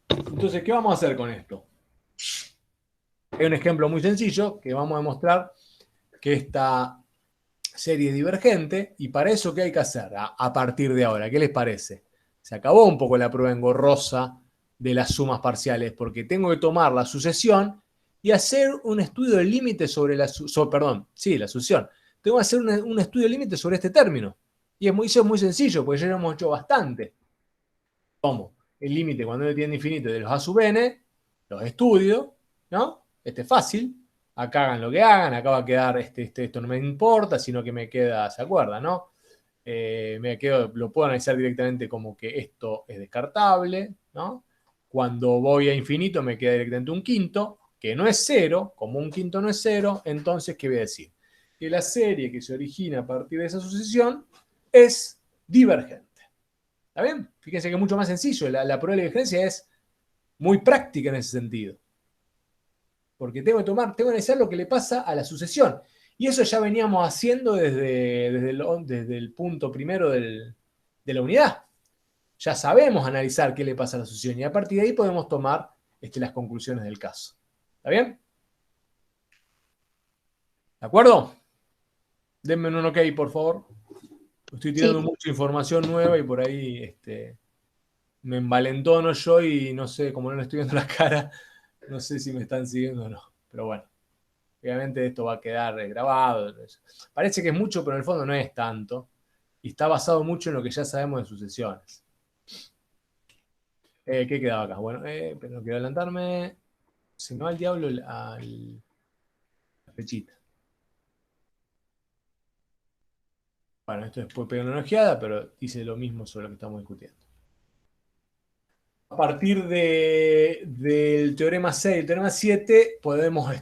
Entonces, ¿qué vamos a hacer con esto? Hay un ejemplo muy sencillo que vamos a demostrar que esta serie es divergente, y para eso, ¿qué hay que hacer a partir de ahora? ¿Qué les parece? Se acabó un poco la prueba engorrosa de las sumas parciales, porque tengo que tomar la sucesión y hacer un estudio del límite sobre la sucesión. Tengo que hacer un estudio del límite sobre este término. Y eso es muy sencillo, porque ya lo hemos hecho bastante. Tomo el límite cuando n tiende a infinito de los a sub n, los estudio, ¿no? Este es fácil. Acá hagan lo que hagan, acá va a quedar, esto no me importa, sino que me queda, ¿se acuerdan, no? Lo puedo analizar directamente como que esto es descartable, ¿no? Cuando voy a infinito me queda directamente un quinto, que no es cero, como un quinto no es cero, entonces, ¿qué voy a decir? Que la serie que se origina a partir de esa sucesión es divergente. ¿Está bien? Fíjense que es mucho más sencillo, la prueba de divergencia es muy práctica en ese sentido. Porque tengo que analizar lo que le pasa a la sucesión. Y eso ya veníamos haciendo desde el punto primero de la unidad. Ya sabemos analizar qué le pasa a la sucesión y a partir de ahí podemos tomar las conclusiones del caso. ¿Está bien? ¿De acuerdo? Denme un ok, por favor. Estoy tirando mucha información nueva y por ahí me envalentono yo y no sé, como no le estoy viendo la cara, no sé si me están siguiendo o no. Pero bueno. Obviamente esto va a quedar grabado. Parece que es mucho, pero en el fondo no es tanto. Y está basado mucho en lo que ya sabemos de sucesiones. ¿Qué quedaba acá? Bueno, pero no quiero adelantarme. Se me va el diablo la fechita. Bueno, esto después pega una ojeada, pero dice lo mismo sobre lo que estamos discutiendo. A partir del teorema 6 y el teorema 7 podemos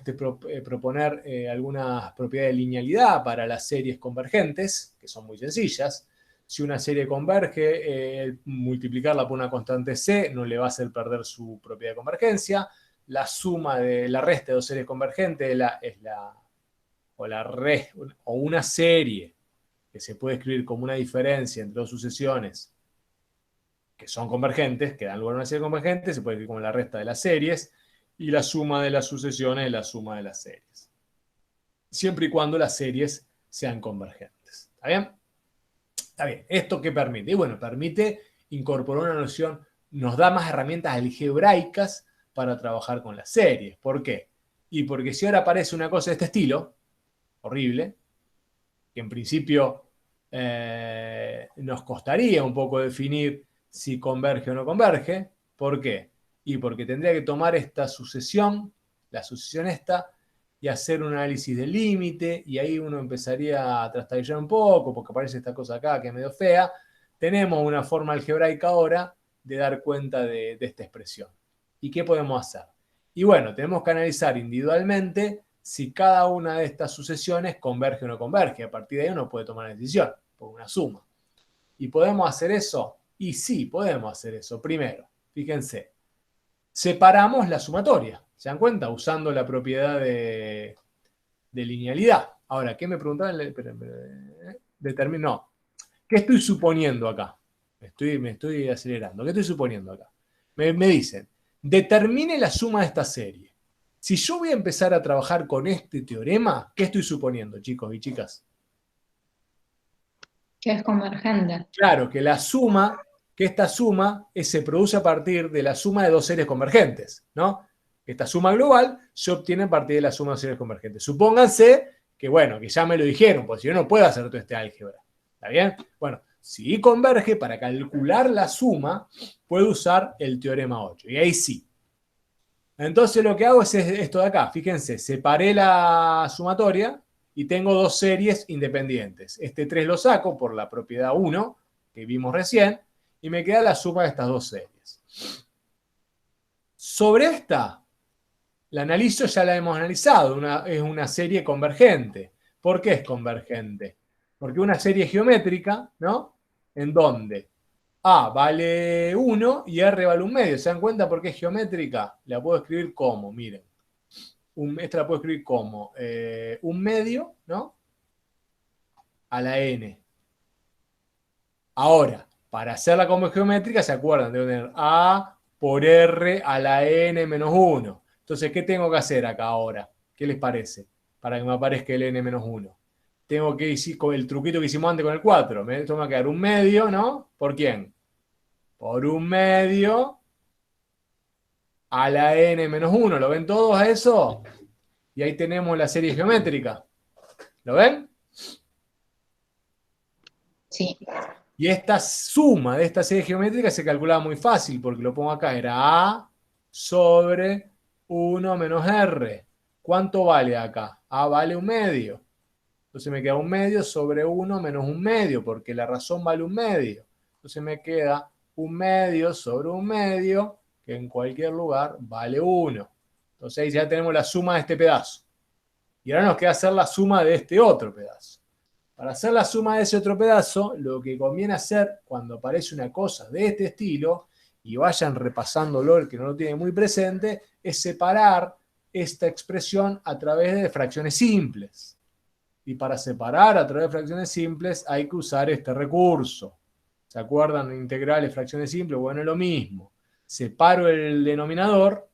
proponer algunas propiedades de linealidad para las series convergentes, que son muy sencillas. Si una serie converge, multiplicarla por una constante c no le va a hacer perder su propiedad de convergencia. La suma de la resta de dos series convergentes o una serie que se puede escribir como una diferencia entre dos sucesiones que son convergentes, que dan lugar a una serie convergente, se puede escribir como la resta de las series, y la suma de las sucesiones es la suma de las series. Siempre y cuando las series sean convergentes. ¿Está bien? Está bien. ¿Esto qué permite? Y bueno, permite incorporar una noción, nos da más herramientas algebraicas para trabajar con las series. ¿Por qué? Y porque si ahora aparece una cosa de este estilo, horrible, que en principio nos costaría un poco definir si converge o no converge. ¿Por qué? Y porque tendría que tomar esta sucesión, la sucesión esta, y hacer un análisis del límite, y ahí uno empezaría a trastabillar un poco, porque aparece esta cosa acá que es medio fea. Tenemos una forma algebraica ahora de dar cuenta de esta expresión. ¿Y qué podemos hacer? Y bueno, tenemos que analizar individualmente si cada una de estas sucesiones converge o no converge. A partir de ahí uno puede tomar una decisión, por una suma. ¿Y podemos hacer eso? Y sí, podemos hacer eso. Primero, fíjense, separamos la sumatoria. ¿Se dan cuenta? Usando la propiedad de linealidad. Ahora, ¿qué me preguntaban? No. ¿Qué estoy suponiendo acá? Me estoy acelerando. ¿Qué estoy suponiendo acá? Me dicen, determine la suma de esta serie. Si yo voy a empezar a trabajar con este teorema, ¿qué estoy suponiendo, chicos y chicas? Que es convergente. Claro, que esta suma se produce a partir de la suma de dos series convergentes, ¿no? Esta suma global se obtiene a partir de la suma de series convergentes. Supónganse que, bueno, que ya me lo dijeron, porque si yo no puedo hacer todo este álgebra. ¿Está bien? Bueno, si I converge, para calcular la suma, puedo usar el teorema 8. Y ahí sí. Entonces lo que hago es esto de acá. Fíjense, separé la sumatoria y tengo dos series independientes. Este 3 lo saco por la propiedad 1, que vimos recién, y me queda la suma de estas dos series. Sobre esta, la analizo, ya la hemos analizado, es una serie convergente. ¿Por qué es convergente? Porque una serie geométrica, ¿no? En donde A vale 1 y R vale 1/2. ¿Se dan cuenta por qué es geométrica? La puedo escribir como, miren. Esta la puedo escribir como 1/2, ¿no? A la n. Ahora, para hacerla como geométrica, ¿se acuerdan? Debo tener A por R a la n menos 1. Entonces, ¿qué tengo que hacer acá ahora? ¿Qué les parece? Para que me aparezca el n menos 1. Tengo que ir con el truquito que hicimos antes con el 4. Esto me va a quedar 1/2, ¿no? ¿Por quién? Por 1/2 a la n menos 1. ¿Lo ven todos a eso? Y ahí tenemos la serie geométrica. ¿Lo ven? Sí. Y esta suma de esta serie geométrica se calculaba muy fácil, porque lo pongo acá, era A sobre 1 menos R. ¿Cuánto vale acá? A vale 1/2. Entonces me queda 1/2 sobre 1 menos 1/2, porque la razón vale 1/2. Entonces me queda 1/2 sobre 1/2, que en cualquier lugar vale 1. Entonces ahí ya tenemos la suma de este pedazo. Y ahora nos queda hacer la suma de este otro pedazo. Para hacer la suma de ese otro pedazo, lo que conviene hacer cuando aparece una cosa de este estilo, y vayan repasándolo el que no lo tiene muy presente, es separar esta expresión a través de fracciones simples. Y para separar a través de fracciones simples hay que usar este recurso. ¿Se acuerdan? Integrales, fracciones simples, bueno, es lo mismo. Separo el denominador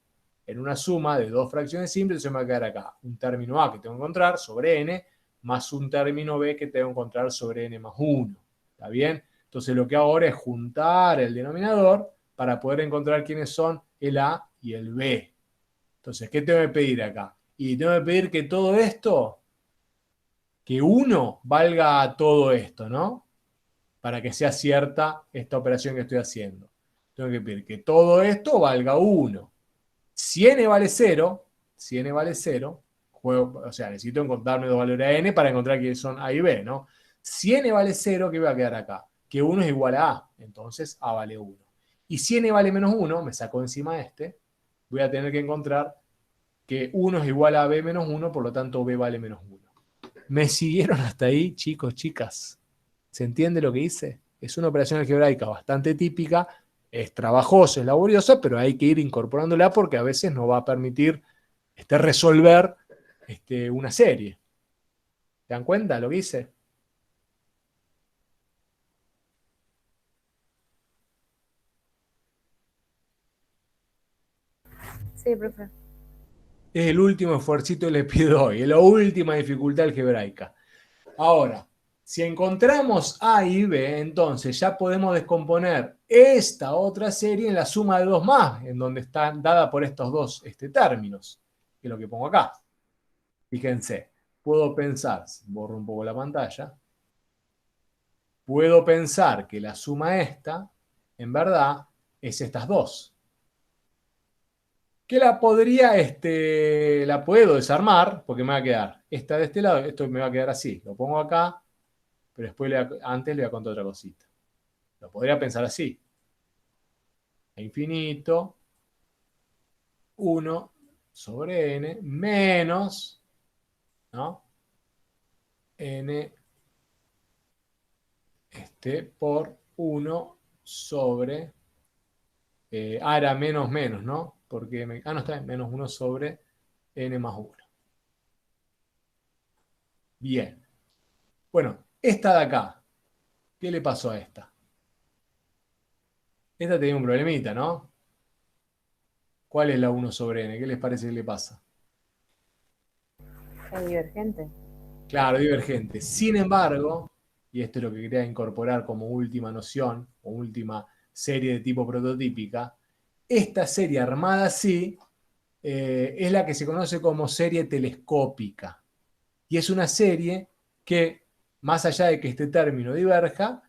en una suma de dos fracciones simples, se me va a quedar acá un término A que tengo que encontrar sobre n, más un término B que tengo que encontrar sobre n más 1. ¿Está bien? Entonces lo que hago ahora es juntar el denominador para poder encontrar quiénes son el A y el B. Entonces, ¿qué tengo que pedir acá? Y tengo que pedir que todo esto, que 1 valga a todo esto, ¿no? Para que sea cierta esta operación que estoy haciendo. Tengo que pedir que todo esto valga 1. Si n vale 0, o sea, necesito encontrarme dos valores a n para encontrar quiénes son A y B, ¿no? Si n vale 0, ¿qué va a quedar acá? Que 1 es igual a A, entonces A vale 1. Y si n vale menos 1, me saco encima este, voy a tener que encontrar que 1 es igual a B menos 1, por lo tanto B vale menos 1. ¿Me siguieron hasta ahí, chicos, chicas? ¿Se entiende lo que hice? Es una operación algebraica bastante típica, es trabajosa, es laboriosa, pero hay que ir incorporándola porque a veces nos va a permitir resolver una serie. ¿Se dan cuenta lo que hice? Sí, profe. Es el último esfuercito que les pido hoy, es la última dificultad algebraica. Ahora, si encontramos A y B, entonces ya podemos descomponer esta otra serie en la suma de dos más, en donde está dada por estos dos términos, que es lo que pongo acá. Fíjense, puedo pensar, borro un poco la pantalla, puedo pensar que la suma esta, en verdad, es estas dos. Que la la puedo desarmar, porque me va a quedar esta de este lado, esto me va a quedar así. Lo pongo acá, pero después antes le voy a contar otra cosita. Lo podría pensar así. A infinito, 1 sobre n menos, ¿no? N por 1 sobre, era menos menos, ¿no? Porque no está, menos 1 sobre n más 1. Bien. Bueno, esta de acá, ¿qué le pasó a esta? Esta tenía un problemita, ¿no? ¿Cuál es la 1 sobre n? ¿Qué les parece que le pasa? Es divergente. Claro, divergente. Sin embargo, y esto es lo que quería incorporar como última noción, o última serie de tipo prototípica, esta serie armada así es la que se conoce como serie telescópica. Y es una serie que, más allá de que este término diverja,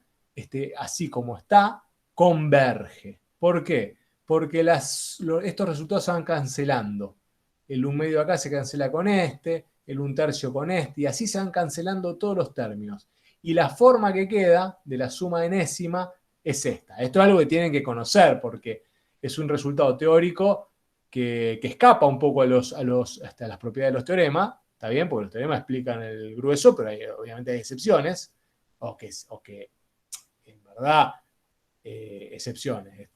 así como está, converge. ¿Por qué? Porque estos resultados se van cancelando. El 1/2 acá se cancela con el 1/3 con y así se van cancelando todos los términos. Y la forma que queda de la suma enésima es esta. Esto es algo que tienen que conocer porque es un resultado teórico que escapa un poco a las propiedades de los teoremas, ¿está bien? Porque los teoremas explican el grueso, pero obviamente hay excepciones, o que en verdad, excepciones.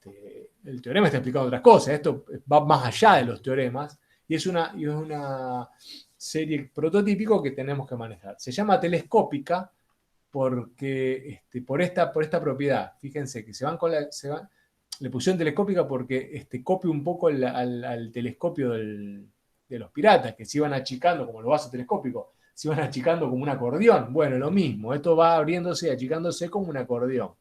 El teorema está explicando otras cosas, esto va más allá de los teoremas, y es una serie prototípico que tenemos que manejar. Se llama telescópica porque, por esta propiedad. Fíjense que le pusieron telescópica porque copia un poco al telescopio de los piratas, que se iban achicando, como los vasos telescópicos, se iban achicando como un acordeón. Bueno, lo mismo, esto va abriéndose y achicándose como un acordeón,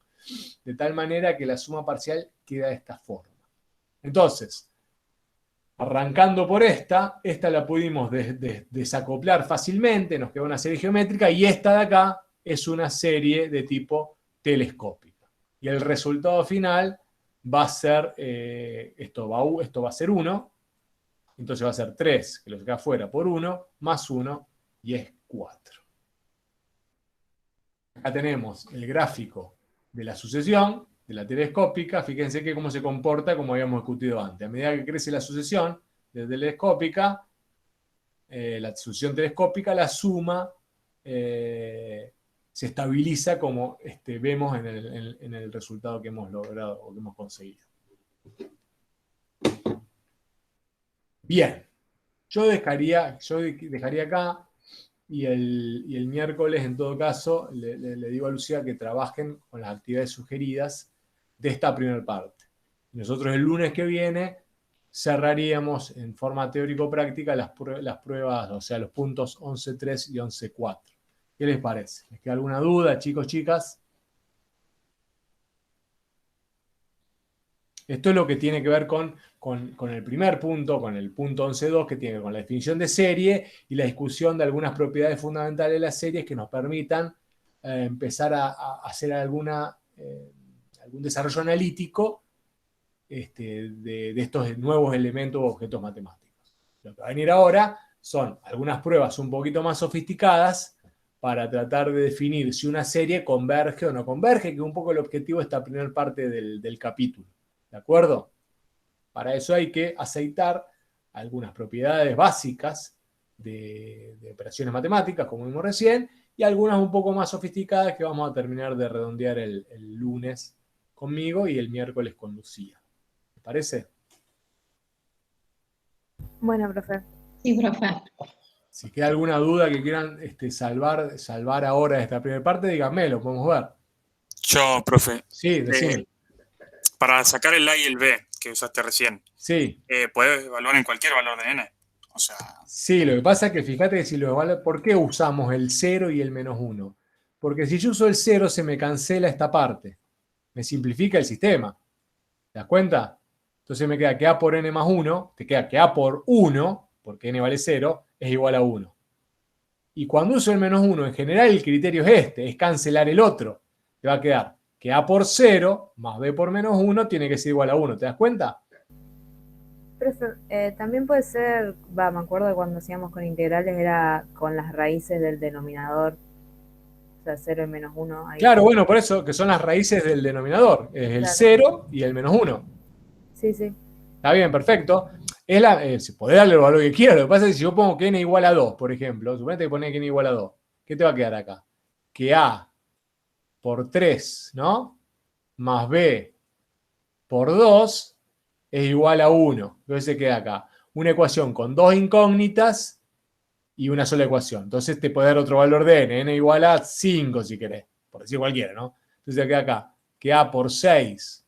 de tal manera que la suma parcial queda de esta forma. Entonces, arrancando por esta la pudimos desacoplar fácilmente, nos queda una serie geométrica, y esta de acá es una serie de tipo telescópica. Y el resultado final va a ser, esto va a ser 1, entonces va a ser 3, que lo saca afuera, por 1, más 1, y es 4. Acá tenemos el gráfico de la sucesión, de la telescópica. Fíjense que cómo se comporta, como habíamos discutido antes. A medida que crece la sucesión de telescópica, la sucesión telescópica, la suma se estabiliza como vemos en el resultado que hemos logrado o que hemos conseguido. Bien, yo dejaría acá, y el miércoles, en todo caso, le digo a Lucía que trabajen con las actividades sugeridas de esta primera parte. Nosotros el lunes que viene cerraríamos en forma teórico-práctica las pruebas, o sea, los puntos 11.3 y 11.4. ¿Qué les parece? ¿Les queda alguna duda, chicos, chicas? Esto es lo que tiene que ver con el primer punto, con el punto 11.2, que tiene que ver con la definición de serie y la discusión de algunas propiedades fundamentales de las series que nos permitan empezar a hacer algún desarrollo analítico de estos nuevos elementos o objetos matemáticos. Lo que va a venir ahora son algunas pruebas un poquito más sofisticadas para tratar de definir si una serie converge o no converge, que es un poco el objetivo de esta primera parte del capítulo. ¿De acuerdo? Para eso hay que aceitar algunas propiedades básicas de operaciones matemáticas, como vimos recién, y algunas un poco más sofisticadas que vamos a terminar de redondear el lunes conmigo y el miércoles con Lucía. ¿Te parece? Bueno, profe. Sí, profe. Si queda alguna duda que quieran salvar ahora de esta primera parte, díganme, lo podemos ver. Yo, profe, Sí, decime. para sacar el A y el B que usaste recién, Sí. ¿puedes evaluar en cualquier valor de n? O sea, Sí, lo que pasa es que fíjate que si lo evalúo, ¿por qué usamos el 0 y el -1? Porque si yo uso el 0 se me cancela esta parte. Me simplifica el sistema. ¿Te das cuenta? Entonces me queda que A por n más 1, te queda que A por 1, porque n vale 0, es igual a 1. Y cuando uso el -1, en general el criterio es es cancelar el otro. Te va a quedar que A por 0 más B por -1 tiene que ser igual a 1. ¿Te das cuenta? Profe, también puede ser, me acuerdo de cuando hacíamos con integrales, era con las raíces del denominador, o sea, 0 y -1. Ahí. Claro, bueno, por eso, que son las raíces del denominador. Es el 0 y el -1. Sí, sí. Está bien, perfecto. Si podés darle el valor que quieras. Lo que pasa es que si yo pongo que n igual a 2, por ejemplo, suponete que pones que n igual a 2, ¿qué te va a quedar acá? Que A por 3, ¿no? Más B por 2 es igual a 1. Entonces se queda acá una ecuación con dos incógnitas y una sola ecuación. Entonces te puede dar otro valor de n igual a 5 si querés, por decir cualquiera, ¿no? Entonces se queda acá que A por 6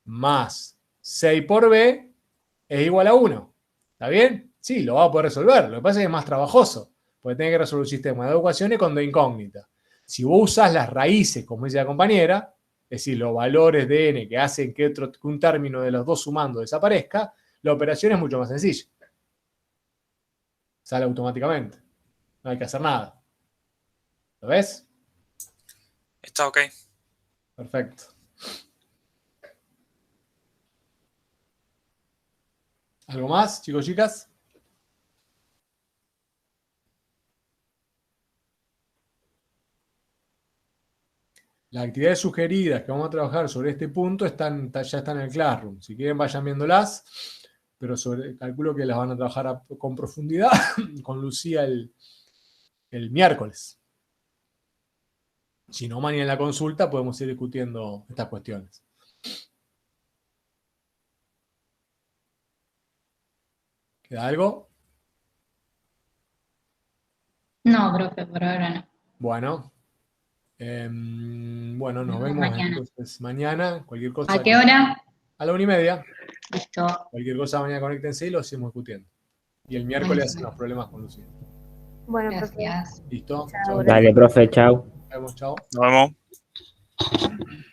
más 6 por B es igual a 1. ¿Está bien? Sí, lo va a poder resolver. Lo que pasa es que es más trabajoso, porque tiene que resolver un sistema de dos ecuaciones con dos incógnitas. Si vos usás las raíces, como dice la compañera, es decir, los valores de n que hacen que un término de los dos sumando desaparezca, la operación es mucho más sencilla. Sale automáticamente. No hay que hacer nada. ¿Lo ves? Está ok. Perfecto. ¿Algo más, chicos, chicas? Las actividades sugeridas que vamos a trabajar sobre este punto ya están en el Classroom. Si quieren, vayan viéndolas, pero calculo que las van a trabajar con profundidad con Lucía el miércoles. Si no, mañana en la consulta podemos ir discutiendo estas cuestiones. ¿Queda algo? No, profe, por ahora no. Bueno. Nos Nos vemos vemos mañana. entonces mañana. Cualquier cosa. ¿A qué hora? A la 1:30. Listo. Cualquier cosa mañana conéctense y lo seguimos discutiendo. Y el miércoles hacen los problemas con Lucía. Bueno, profe. Gracias. ¿Listo? Chao, Chau. gracias. Dale, profe, chao. Nos vemos, chao. Nos vemos.